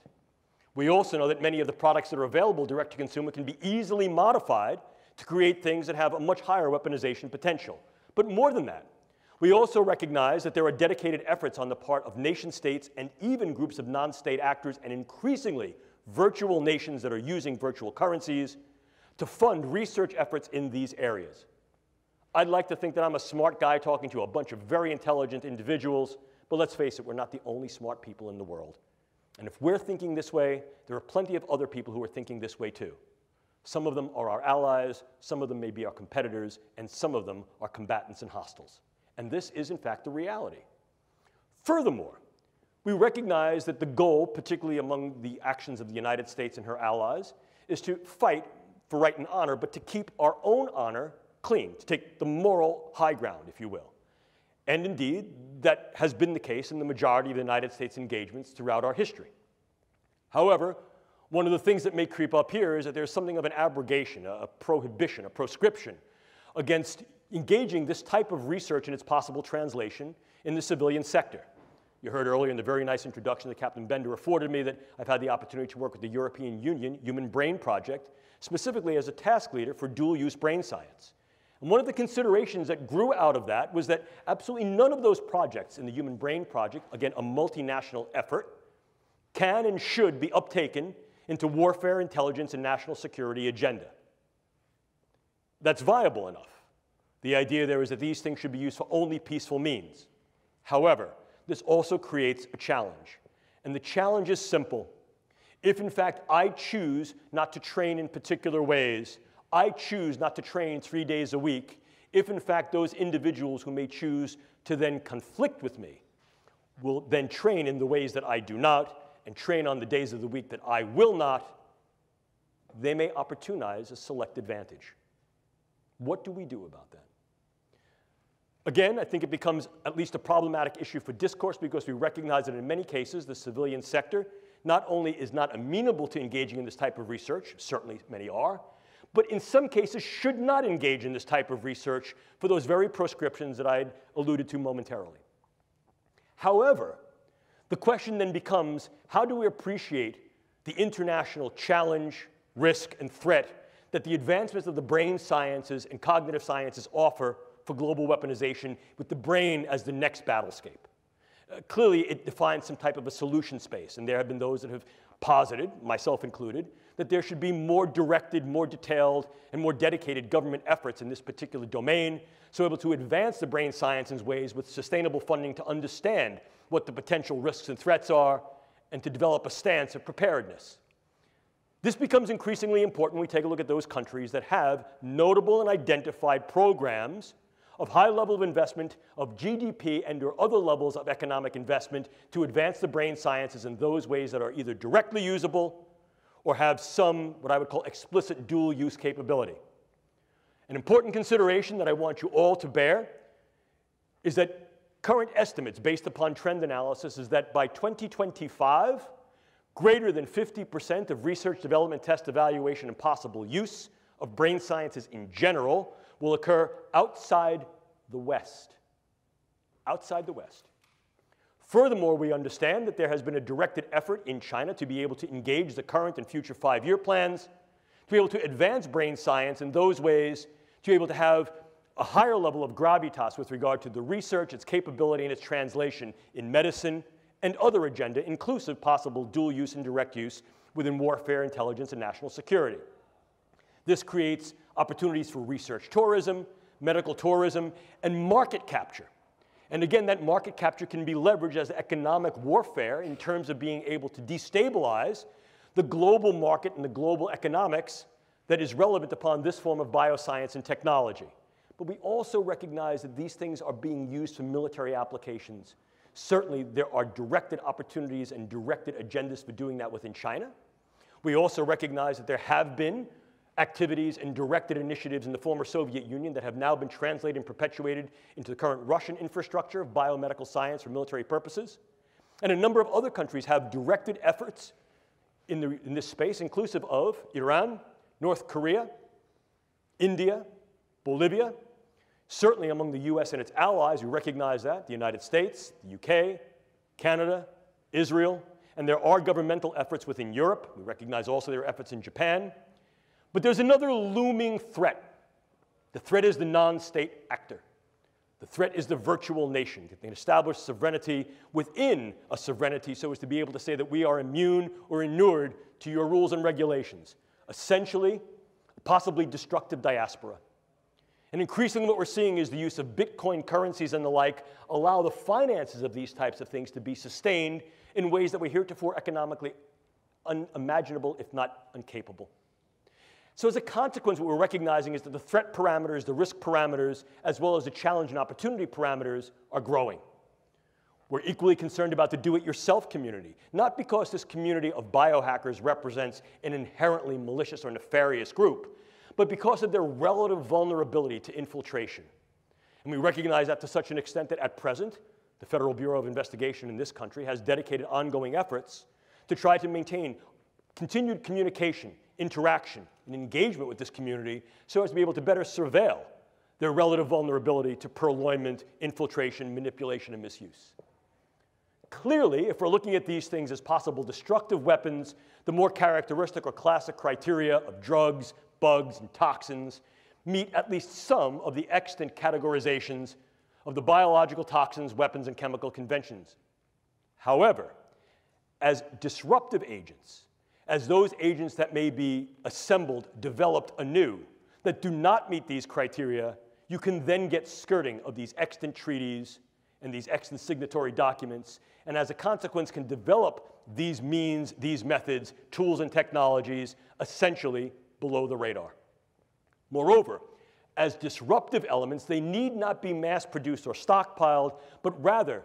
We also know that many of the products that are available direct to consumer can be easily modified to create things that have a much higher weaponization potential. But more than that, we also recognize that there are dedicated efforts on the part of nation states and even groups of non-state actors and increasingly virtual nations that are using virtual currencies to fund research efforts in these areas. I'd like to think that I'm a smart guy talking to a bunch of very intelligent individuals, but let's face it, we're not the only smart people in the world. And if we're thinking this way, there are plenty of other people who are thinking this way too. Some of them are our allies, some of them may be our competitors, and some of them are combatants and hostiles. And this is, in fact, the reality. Furthermore, we recognize that the goal, particularly among the actions of the United States and her allies, is to fight for right and honor, but to keep our own honor clean, to take the moral high ground, if you will. And indeed, that has been the case in the majority of the United States engagements throughout our history. However, one of the things that may creep up here is that there's something of an abrogation, a prohibition, a proscription against engaging this type of research and its possible translation in the civilian sector. You heard earlier in the very nice introduction that Captain Bender afforded me that I've had the opportunity to work with the European Union Human Brain Project, specifically as a task leader for dual-use brain science. And one of the considerations that grew out of that was that absolutely none of those projects in the Human Brain Project, again, a multinational effort, can and should be uptaken into warfare, intelligence, and national security agenda. That's viable enough. The idea there is that these things should be used for only peaceful means. However, this also creates a challenge. And the challenge is simple. If, in fact, I choose not to train in particular ways, I choose not to train 3 days a week, if, in fact, those individuals who may choose to then conflict with me will then train in the ways that I do not and train on the days of the week that I will not, they may opportunize a select advantage. What do we do about that? Again, I think it becomes at least a problematic issue for discourse because we recognize that in many cases the civilian sector not only is not amenable to engaging in this type of research, certainly many are, but in some cases should not engage in this type of research for those very proscriptions that I had alluded to momentarily. However, the question then becomes, how do we appreciate the international challenge, risk, and threat that the advancements of the brain sciences and cognitive sciences offer for global weaponization with the brain as the next battlescape? Clearly, it defines some type of a solution space, and there have been those that have posited, myself included, that there should be more directed, more detailed, and more dedicated government efforts in this particular domain, so able to advance the brain science in ways with sustainable funding to understand what the potential risks and threats are, and to develop a stance of preparedness. This becomes increasingly important when we take a look at those countries that have notable and identified programs of high level of investment of GDP and or other levels of economic investment to advance the brain sciences in those ways that are either directly usable or have some, what I would call, explicit dual use capability. An important consideration that I want you all to bear is that current estimates based upon trend analysis is that by 2025, greater than 50% of research, development, test, evaluation, and possible use of brain sciences in general will occur outside the West. Outside the West. Furthermore, we understand that there has been a directed effort in China to be able to engage the current and future 5-year plans, to be able to advance brain science in those ways, to be able to have a higher level of gravitas with regard to the research, its capability, and its translation in medicine and other agenda, inclusive possible dual use and direct use within warfare, intelligence, and national security. This creates opportunities for research tourism, medical tourism, and market capture. And again, that market capture can be leveraged as economic warfare in terms of being able to destabilize the global market and the global economics that is relevant upon this form of bioscience and technology. But we also recognize that these things are being used for military applications. Certainly, there are directed opportunities and directed agendas for doing that within China. We also recognize that there have been activities and directed initiatives in the former Soviet Union that have now been translated and perpetuated into the current Russian infrastructure of biomedical science for military purposes. And a number of other countries have directed efforts in this space, inclusive of Iran, North Korea, India, Bolivia. Certainly among the US and its allies, we recognize that, the United States, the UK, Canada, Israel, and there are governmental efforts within Europe. We recognize also there are efforts in Japan. But there's another looming threat. The threat is the non-state actor. The threat is the virtual nation. They can establish sovereignty within a sovereignty so as to be able to say that we are immune or inured to your rules and regulations. Essentially, possibly destructive diaspora. And increasingly what we're seeing is the use of Bitcoin currencies and the like allow the finances of these types of things to be sustained in ways that were heretofore economically unimaginable, if not incapable. So as a consequence, what we're recognizing is that the threat parameters, the risk parameters, as well as the challenge and opportunity parameters are growing. We're equally concerned about the do-it-yourself community, not because this community of biohackers represents an inherently malicious or nefarious group, but because of their relative vulnerability to infiltration. And we recognize that to such an extent that at present, the Federal Bureau of Investigation in this country has dedicated ongoing efforts to try to maintain continued communication, interaction, and engagement with this community so as to be able to better surveil their relative vulnerability to purloinment, infiltration, manipulation, and misuse. Clearly, if we're looking at these things as possible destructive weapons, the more characteristic or classic criteria of drugs, bugs, and toxins meet at least some of the extant categorizations of the biological toxins, weapons, and chemical conventions. However, as disruptive agents, as those agents that may be assembled, developed anew, that do not meet these criteria, you can then get skirting of these extant treaties and these extant signatory documents, and as a consequence can develop these means, these methods, tools, and technologies essentially below the radar. Moreover, as disruptive elements, they need not be mass-produced or stockpiled, but rather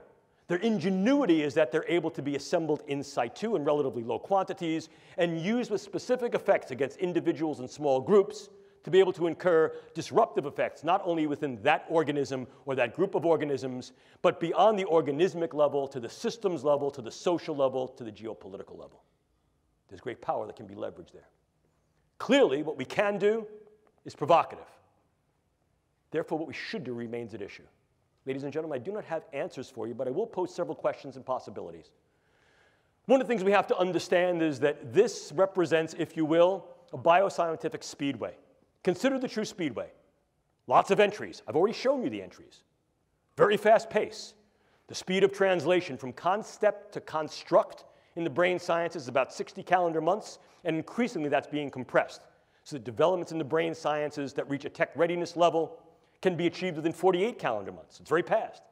their ingenuity is that they're able to be assembled in situ in relatively low quantities and used with specific effects against individuals and small groups to be able to incur disruptive effects, not only within that organism or that group of organisms, but beyond the organismic level, to the systems level, to the social level, to the geopolitical level. There's great power that can be leveraged there. Clearly, what we can do is provocative. Therefore, what we should do remains at issue. Ladies and gentlemen, I do not have answers for you, but I will pose several questions and possibilities. One of the things we have to understand is that this represents, if you will, a bioscientific speedway. Consider the true speedway. Lots of entries. I've already shown you the entries. Very fast pace. The speed of translation from concept to construct in the brain sciences is about 60 calendar months, and increasingly that's being compressed. So the developments in the brain sciences that reach a tech readiness level can be achieved within 48 calendar months. It's very fast.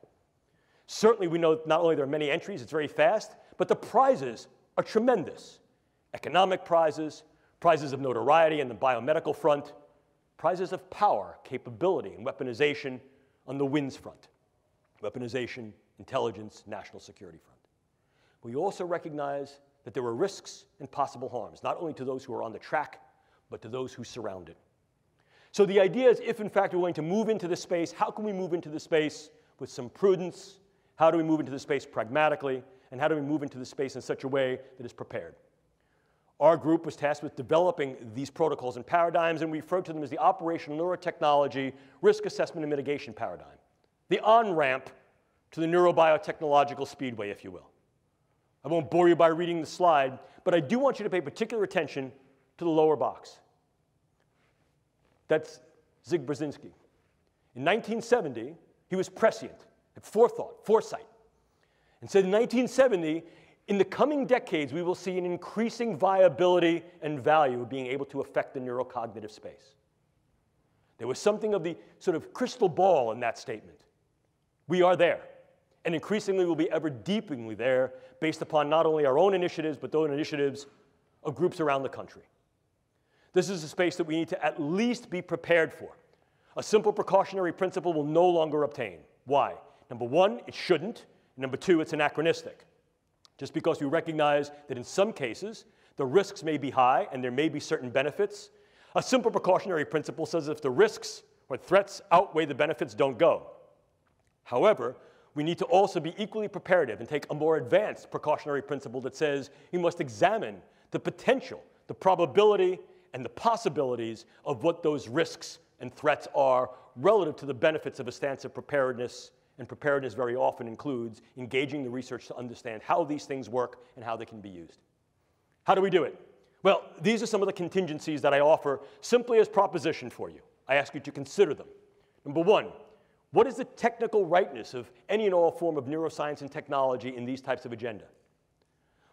Certainly we know not only there are many entries, it's very fast, but the prizes are tremendous. Economic prizes, prizes of notoriety in the biomedical front, prizes of power, capability, and weaponization on the WINS front. Weaponization, intelligence, national security front. We also recognize that there are risks and possible harms, not only to those who are on the track, but to those who surround it. So the idea is, if in fact we're going to move into this space, how can we move into the space with some prudence? How do we move into the space pragmatically? And how do we move into the space in such a way that is prepared? Our group was tasked with developing these protocols and paradigms, and we referred to them as the operational neurotechnology risk assessment and mitigation paradigm. The on-ramp to the neurobiotechnological speedway, if you will. I won't bore you by reading the slide, but I do want you to pay particular attention to the lower box. That's Zig Brzezinski. In 1970, he was prescient, had forethought, foresight, and said in 1970, in the coming decades, we will see an increasing viability and value of being able to affect the neurocognitive space. There was something of the sort of crystal ball in that statement. We are there, and increasingly will be ever deepeningly there based upon not only our own initiatives, but those initiatives of groups around the country. This is a space that we need to at least be prepared for. A simple precautionary principle will no longer obtain. Why? Number one, it shouldn't. Number two, it's anachronistic. Just because we recognize that in some cases, the risks may be high and there may be certain benefits, a simple precautionary principle says if the risks or threats outweigh the benefits, don't go. However, we need to also be equally preparative and take a more advanced precautionary principle that says we must examine the potential, the probability, and the possibilities of what those risks and threats are relative to the benefits of a stance of preparedness. And preparedness very often includes engaging the research to understand how these things work and how they can be used. How do we do it? Well, these are some of the contingencies that I offer simply as proposition for you. I ask you to consider them. Number one, what is the technical rightness of any and all form of neuroscience and technology in these types of agenda?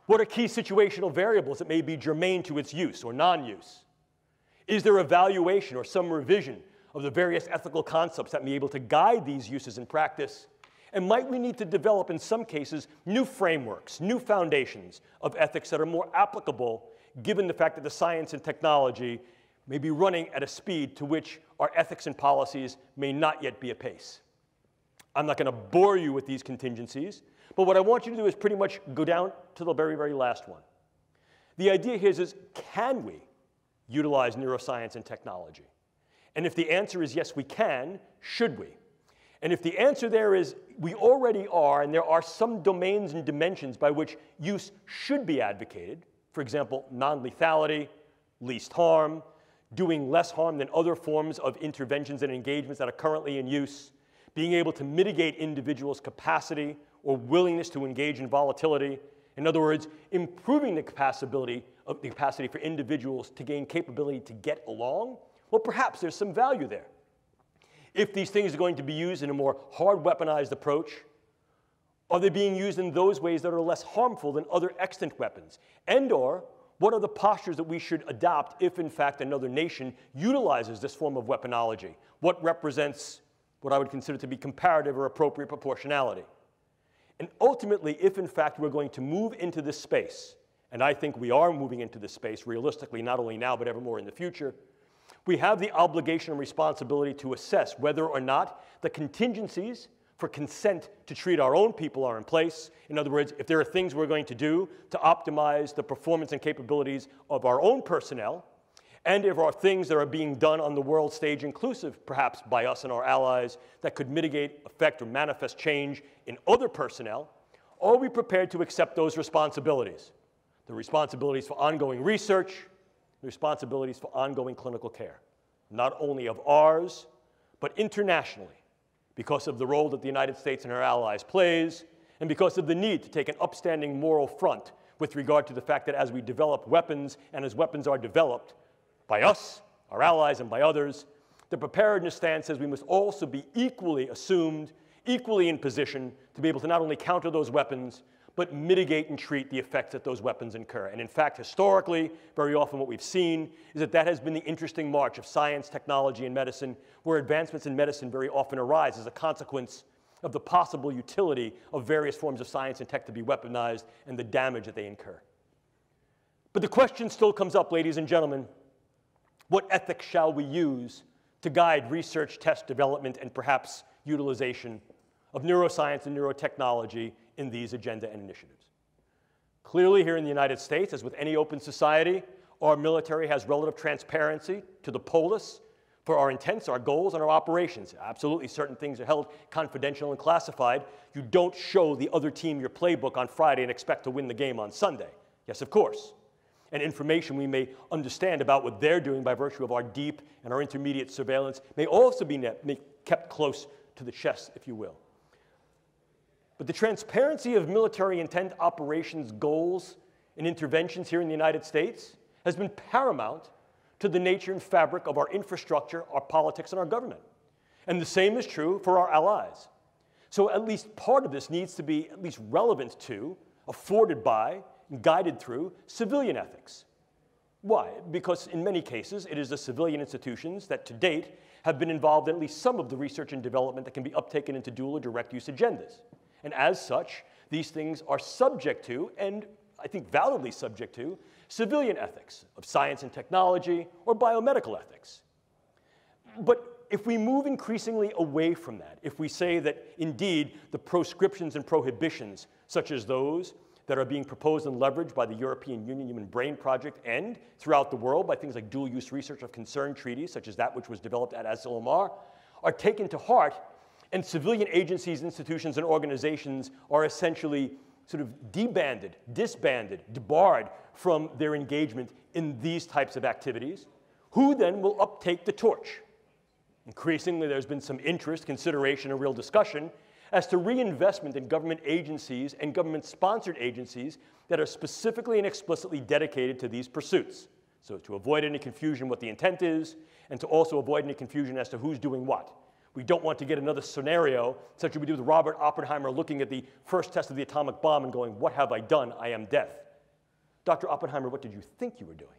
What are key situational variables that may be germane to its use or non-use? Is there evaluation or some revision of the various ethical concepts that may be able to guide these uses in practice? And might we need to develop, in some cases, new frameworks, new foundations of ethics that are more applicable, given the fact that the science and technology may be running at a speed to which our ethics and policies may not yet be apace? I'm not going to bore you with these contingencies, but what I want you to do is pretty much go down to the very, very last one. The idea here is can we utilize neuroscience and technology? And if the answer is yes, we can, should we? And if the answer there is we already are, and there are some domains and dimensions by which use should be advocated, for example, non-lethality, least harm, doing less harm than other forms of interventions and engagements that are currently in use, being able to mitigate individuals' capacity or willingness to engage in volatility. In other words, improving the capacity for individuals to gain capability to get along. Well, perhaps there's some value there. If these things are going to be used in a more hard weaponized approach, are they being used in those ways that are less harmful than other extant weapons? And/or what are the postures that we should adopt if, in fact, another nation utilizes this form of weaponology? What represents what I would consider to be comparative or appropriate proportionality? And ultimately, if, in fact, we're going to move into this space, and I think we are moving into this space realistically, not only now, but ever more in the future, we have the obligation and responsibility to assess whether or not the contingencies for consent to treat our own people are in place. In other words, if there are things we're going to do to optimize the performance and capabilities of our own personnel, and if there are things that are being done on the world stage, inclusive perhaps by us and our allies, that could mitigate, affect, or manifest change in other personnel, are we prepared to accept those responsibilities? The responsibilities for ongoing research, the responsibilities for ongoing clinical care, not only of ours, but internationally, because of the role that the United States and our allies plays, and because of the need to take an upstanding moral front with regard to the fact that as we develop weapons, and as weapons are developed by us, our allies, and by others, the preparedness stance says we must also be equally assumed, equally in position to be able to not only counter those weapons, but mitigate and treat the effects that those weapons incur. And in fact, historically, very often what we've seen is that that has been the interesting march of science, technology, and medicine, where advancements in medicine very often arise as a consequence of the possible utility of various forms of science and tech to be weaponized and the damage that they incur. But the question still comes up, ladies and gentlemen, what ethics shall we use to guide research, test, development, and perhaps utilization of neuroscience and neurotechnology in these agenda and initiatives? Clearly, here in the United States, as with any open society, our military has relative transparency to the polis for our intents, our goals, and our operations. Absolutely, certain things are held confidential and classified. You don't show the other team your playbook on Friday and expect to win the game on Sunday. Yes, of course. And information we may understand about what they're doing by virtue of our deep and our intermediate surveillance may also be kept close to the chest, if you will. But the transparency of military intent, operations, goals, and interventions here in the United States has been paramount to the nature and fabric of our infrastructure, our politics, and our government. And the same is true for our allies. So at least part of this needs to be at least relevant to, afforded by, and guided through civilian ethics. Why? Because in many cases, it is the civilian institutions that to date have been involved in at least some of the research and development that can be uptaken into dual or direct use agendas. And as such, these things are subject to, and I think validly subject to, civilian ethics of science and technology or biomedical ethics. But if we move increasingly away from that, if we say that indeed the proscriptions and prohibitions, such as those that are being proposed and leveraged by the European Union Human Brain Project and throughout the world by things like dual-use research of concern treaties, such as that which was developed at Asilomar, are taken to heart, And civilian agencies, institutions, and organizations are essentially sort of debanded, disbanded, debarred from their engagement in these types of activities. Who then will uptake the torch? Increasingly, there's been some interest, consideration, and real discussion as to reinvestment in government agencies and government-sponsored agencies that are specifically and explicitly dedicated to these pursuits. So to avoid any confusion what the intent is, and to also avoid any confusion as to who's doing what. We don't want to get another scenario, such as we do with Robert Oppenheimer looking at the first test of the atomic bomb and going, "What have I done? I am death." Dr. Oppenheimer, what did you think you were doing?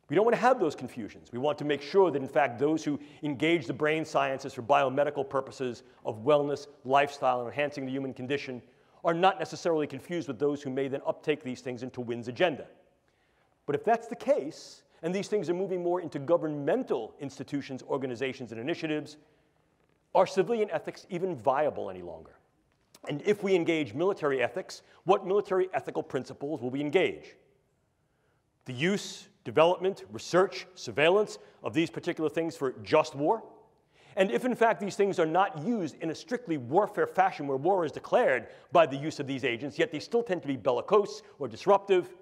We don't want to have those confusions. We want to make sure that, in fact, those who engage the brain sciences for biomedical purposes of wellness, lifestyle, and enhancing the human condition are not necessarily confused with those who may then uptake these things into WIN's agenda. But if that's the case, and these things are moving more into governmental institutions, organizations, and initiatives, are civilian ethics even viable any longer? And if we engage military ethics, what military ethical principles will we engage? The use, development, research, surveillance of these particular things for just war? And if, in fact, these things are not used in a strictly warfare fashion where war is declared by the use of these agents, yet they still tend to be bellicose or disruptive,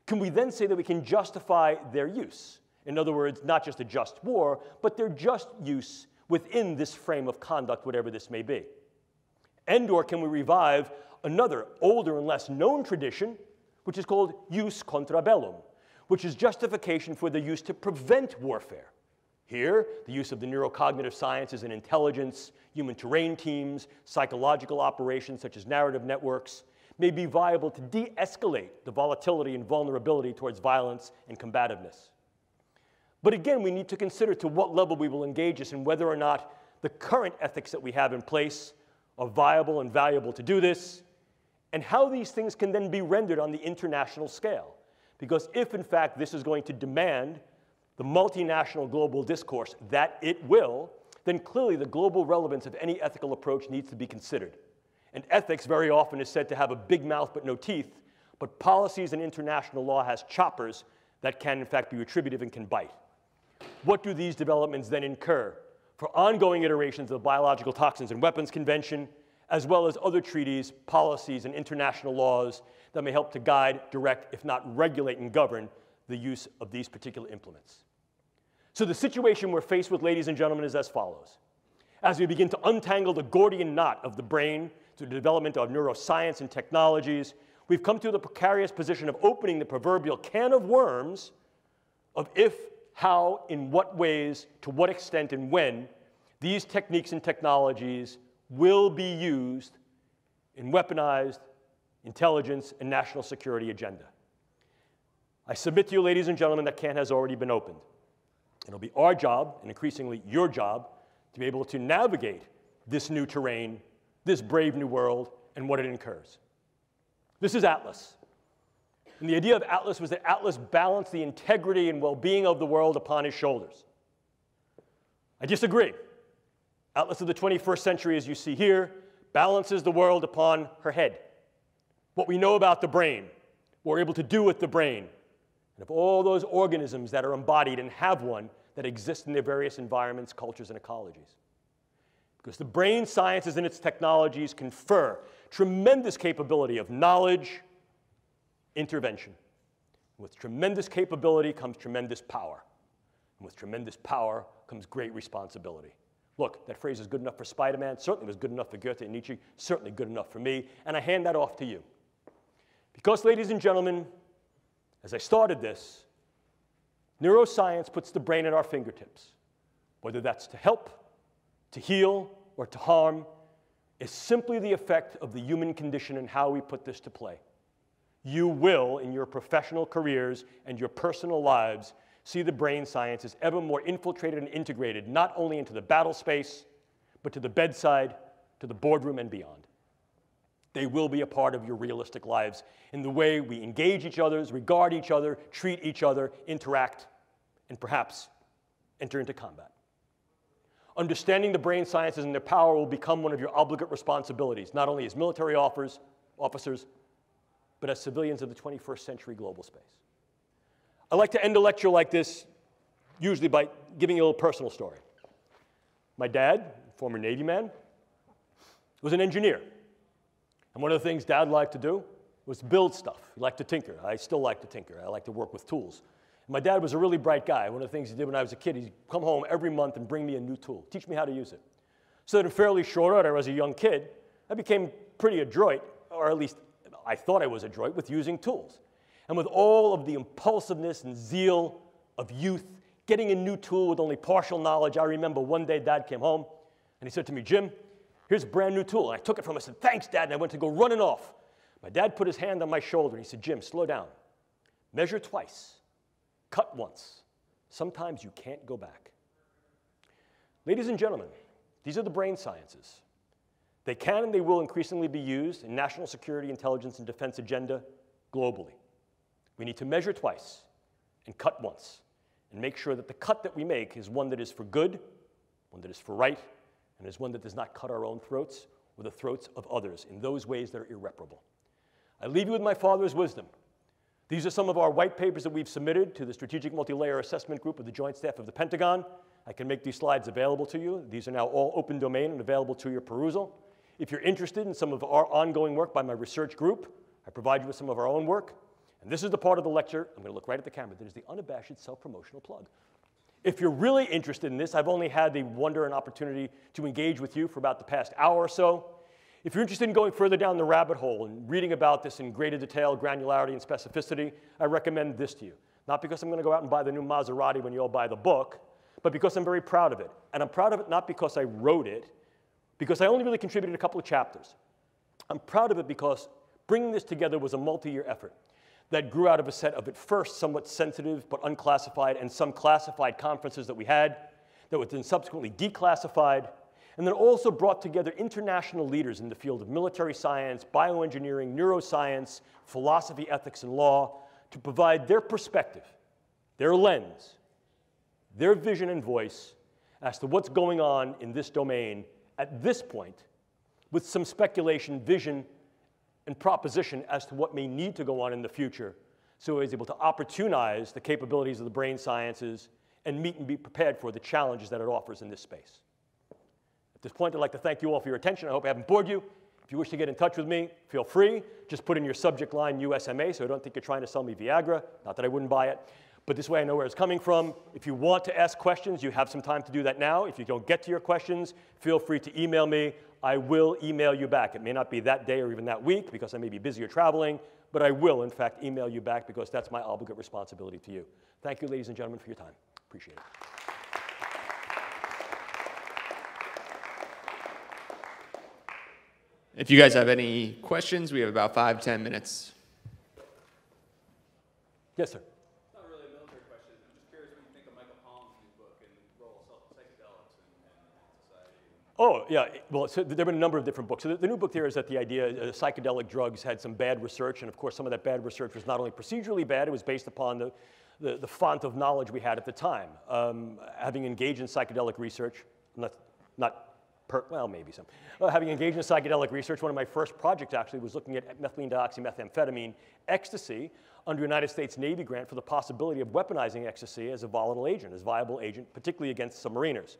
can we then say that we can justify their use? In other words, not just a just war, but their just use within this frame of conduct, whatever this may be. And/or can we revive another older and less known tradition, which is called jus contra bellum, which is justification for the use to prevent warfare. Here, the use of the neurocognitive sciences and intelligence, human terrain teams, psychological operations such as narrative networks, may be viable to de-escalate the volatility and vulnerability towards violence and combativeness. But again, we need to consider to what level we will engage this and whether or not the current ethics that we have in place are viable and valuable to do this, and how these things can then be rendered on the international scale. Because if, in fact, this is going to demand the multinational global discourse that it will, then clearly the global relevance of any ethical approach needs to be considered. And ethics very often is said to have a big mouth but no teeth, but policies and international law has choppers that can, in fact, be retributive and can bite. What do these developments then incur for ongoing iterations of the Biological Toxins and Weapons Convention, as well as other treaties, policies, and international laws that may help to guide, direct, if not regulate and govern the use of these particular implements? So the situation we're faced with, ladies and gentlemen, is as follows. As we begin to untangle the Gordian knot of the brain through the development of neuroscience and technologies, we've come to the precarious position of opening the proverbial can of worms of if, how, in what ways, to what extent, and when these techniques and technologies will be used in weaponized intelligence and national security agenda. I submit to you, ladies and gentlemen, that can has already been opened. It'll be our job, and increasingly your job, to be able to navigate this new terrain, this brave new world, and what it incurs. This is Atlas. And the idea of Atlas was that Atlas balanced the integrity and well-being of the world upon his shoulders. I disagree. Atlas of the 21st century, as you see here, balances the world upon her head. What we know about the brain, what we're able to do with the brain, and of all those organisms that are embodied and have one that exist in their various environments, cultures, and ecologies. Because the brain sciences and its technologies confer tremendous capability of knowledge, intervention. With tremendous capability comes tremendous power. And with tremendous power comes great responsibility. Look, that phrase is good enough for Spider-Man, certainly was good enough for Goethe and Nietzsche, certainly good enough for me, and I hand that off to you. Because, ladies and gentlemen, as I started this, neuroscience puts the brain at our fingertips. Whether that's to help, to heal, or to harm, is simply the effect of the human condition and how we put this to play. You will, in your professional careers and your personal lives, see the brain sciences ever more infiltrated and integrated, not only into the battle space, but to the bedside, to the boardroom, and beyond. They will be a part of your realistic lives in the way we engage each other, regard each other, treat each other, interact, and perhaps enter into combat. Understanding the brain sciences and their power will become one of your obligate responsibilities, not only as military officers, but as civilians of the 21st century global space. I like to end a lecture like this usually by giving you a little personal story. My dad, former Navy man, was an engineer. And one of the things Dad liked to do was build stuff. He liked to tinker. I still like to tinker. I like to work with tools. And my dad was a really bright guy. One of the things he did when I was a kid, he'd come home every month and bring me a new tool, teach me how to use it. So that in fairly short order, as a young kid, I became pretty adroit, or at least I thought I was adroit, with using tools. And with all of the impulsiveness and zeal of youth, getting a new tool with only partial knowledge, I remember one day Dad came home and he said to me, "Jim, here's a brand new tool." And I took it from him. I said, "Thanks, Dad," and I went to go running off. My dad put his hand on my shoulder and he said, "Jim, slow down. Measure twice. Cut once. Sometimes you can't go back." Ladies and gentlemen, these are the brain sciences. They can and they will increasingly be used in national security, intelligence, and defense agenda globally. We need to measure twice and cut once and make sure that the cut that we make is one that is for good, one that is for right, and is one that does not cut our own throats or the throats of others in those ways that are irreparable. I leave you with my father's wisdom. These are some of our white papers that we've submitted to the Strategic Multi-Layer Assessment Group of the Joint Staff of the Pentagon. I can make these slides available to you. These are now all open domain and available to your perusal. If you're interested in some of our ongoing work by my research group, I provide you with some of our own work. And this is the part of the lecture, I'm going to look right at the camera, that is the unabashed self-promotional plug. If you're really interested in this, I've only had the wonder and opportunity to engage with you for about the past hour or so. If you're interested in going further down the rabbit hole and reading about this in greater detail, granularity, and specificity, I recommend this to you. Not because I'm going to go out and buy the new Maserati when you all buy the book, but because I'm very proud of it. And I'm proud of it not because I wrote it, because I only really contributed a couple of chapters. I'm proud of it because bringing this together was a multi-year effort that grew out of a set of, at first, somewhat sensitive but unclassified and some classified conferences that we had that were then subsequently declassified, and then also brought together international leaders in the field of military science, bioengineering, neuroscience, philosophy, ethics, and law to provide their perspective, their lens, their vision and voice as to what's going on in this domain at this point, with some speculation, vision, and proposition as to what may need to go on in the future, so he's able to opportunize the capabilities of the brain sciences and meet and be prepared for the challenges that it offers in this space. At this point, I'd like to thank you all for your attention. I hope I haven't bored you. If you wish to get in touch with me, feel free. Just put in your subject line USMA, so I don't think you're trying to sell me Viagra. Not that I wouldn't buy it, but this way I know where it's coming from. If you want to ask questions, you have some time to do that now. If you don't get to your questions, feel free to email me. I will email you back. It may not be that day or even that week because I may be busy or traveling, but I will, in fact, email you back because that's my obligate responsibility to you. Thank you, ladies and gentlemen, for your time. Appreciate it. If you guys have any questions, we have about 5-10 minutes. Yes, sir. It's not really a military question. I'm just curious what you think of Michael Pollan's new book and the role of psychedelics in society. Oh, yeah. Well, so there have been a number of different books. So the new book there is that the idea psychedelic drugs had some bad research, and of course some of that bad research was not only procedurally bad, it was based upon the font of knowledge we had at the time. Having engaged in psychedelic research, well, maybe some. Having engaged in psychedelic research, one of my first projects actually was looking at methylene dioxymethamphetamine ecstasy under a United States Navy grant for the possibility of weaponizing ecstasy as a volatile agent, as a viable agent, particularly against submariners.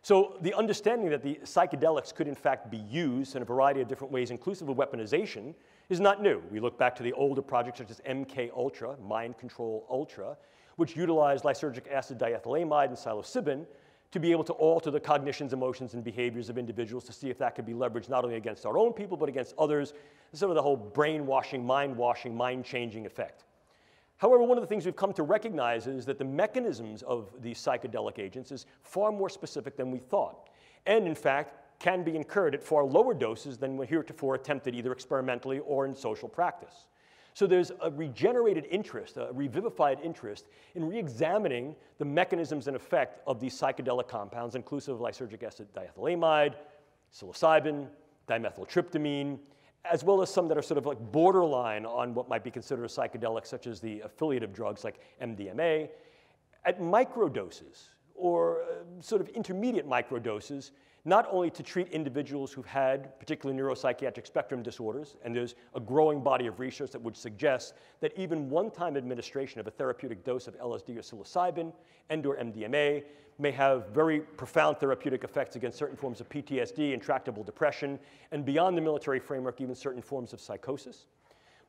So the understanding that the psychedelics could in fact be used in a variety of different ways, inclusive of weaponization, is not new. We look back to the older projects such as MK Ultra, Mind Control Ultra, which utilized lysergic acid diethylamide and psilocybin to be able to alter the cognitions, emotions, and behaviors of individuals to see if that could be leveraged not only against our own people, but against others, sort of the whole brainwashing, mind-changing effect. However, one of the things we've come to recognize is that the mechanisms of these psychedelic agents is far more specific than we thought, and in fact, can be incurred at far lower doses than were heretofore attempted either experimentally or in social practice. So there's a regenerated interest, a revivified interest in re-examining the mechanisms and effect of these psychedelic compounds, inclusive of lysergic acid diethylamide, psilocybin, dimethyltryptamine, as well as some that are sort of like borderline on what might be considered a psychedelic, such as the affiliative drugs like MDMA, at microdoses or sort of intermediate microdoses not only to treat individuals who've had particularly neuropsychiatric spectrum disorders, and there's a growing body of research that would suggest that even one-time administration of a therapeutic dose of LSD or psilocybin and/or MDMA may have very profound therapeutic effects against certain forms of PTSD, intractable depression, and beyond the military framework, even certain forms of psychosis.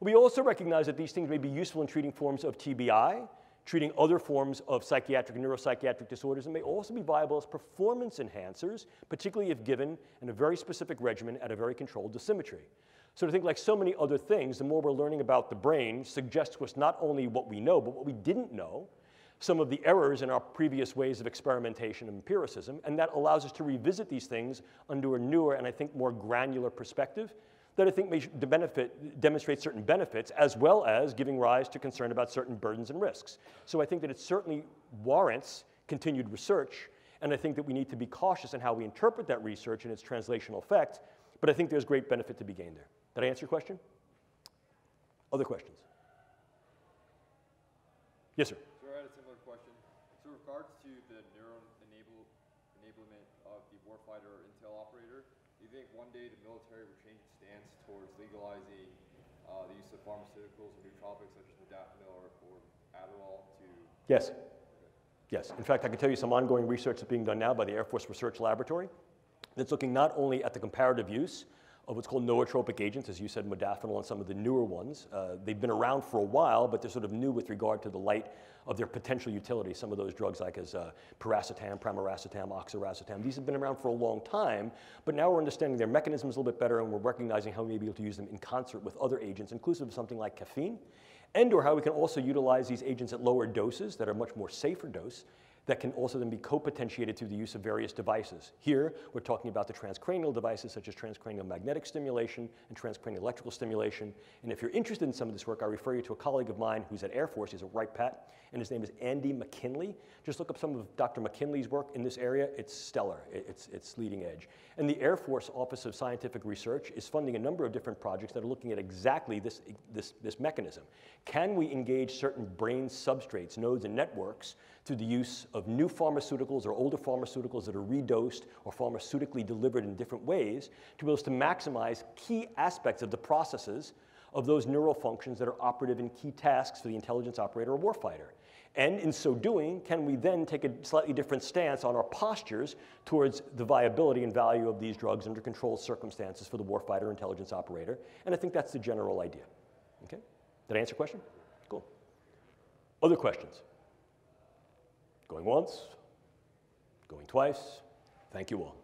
We also recognize that these things may be useful in treating forms of TBI, treating other forms of psychiatric and neuropsychiatric disorders, and may also be viable as performance enhancers, particularly if given in a very specific regimen at a very controlled dosimetry. So to think like so many other things, the more we're learning about the brain suggests to us not only what we know, but what we didn't know, some of the errors in our previous ways of experimentation and empiricism, and that allows us to revisit these things under a newer and I think more granular perspective that I think may demonstrate certain benefits, as well as giving rise to concern about certain burdens and risks. So I think that it certainly warrants continued research, and I think that we need to be cautious in how we interpret that research and its translational effect, but I think there's great benefit to be gained there. Did I answer your question? Other questions? Yes, sir. So I had a similar question. So in regards to the neuron enablement of the warfighter or intel operator, do you think one day the military will change its stance towards legalizing the use of pharmaceuticals or nootropics such as modafinil or Adderall to... Yes. Yes. In fact, I can tell you some ongoing research that's being done now by the Air Force Research Laboratory that's looking not only at the comparative use of what's called nootropic agents, as you said, modafinil and some of the newer ones. They've been around for a while, but they're sort of new with regard to the light of their potential utility. Some of those drugs like as piracetam, pramiracetam, oxiracetam, these have been around for a long time, but now we're understanding their mechanisms a little bit better, and we're recognizing how we may be able to use them in concert with other agents, inclusive of something like caffeine, and or how we can also utilize these agents at lower doses that are much more safer dose, that can also then be co-potentiated through the use of various devices. Here, we're talking about the transcranial devices such as transcranial magnetic stimulation and transcranial electrical stimulation. And if you're interested in some of this work, I refer you to a colleague of mine who's at Air Force. He's a Wright Pat, and his name is Andy McKinley. Just look up some of Dr. McKinley's work in this area. It's stellar. It's leading edge. And the Air Force Office of Scientific Research is funding a number of different projects that are looking at exactly this mechanism. Can we engage certain brain substrates, nodes, and networks through the use of new pharmaceuticals or older pharmaceuticals that are redosed or pharmaceutically delivered in different ways to be able to maximize key aspects of the processes of those neural functions that are operative in key tasks for the intelligence operator or warfighter? And in so doing, can we then take a slightly different stance on our postures towards the viability and value of these drugs under controlled circumstances for the warfighter or intelligence operator? And I think that's the general idea. Okay? Did I answer your question? Cool. Other questions? Going once, going twice. Thank you all.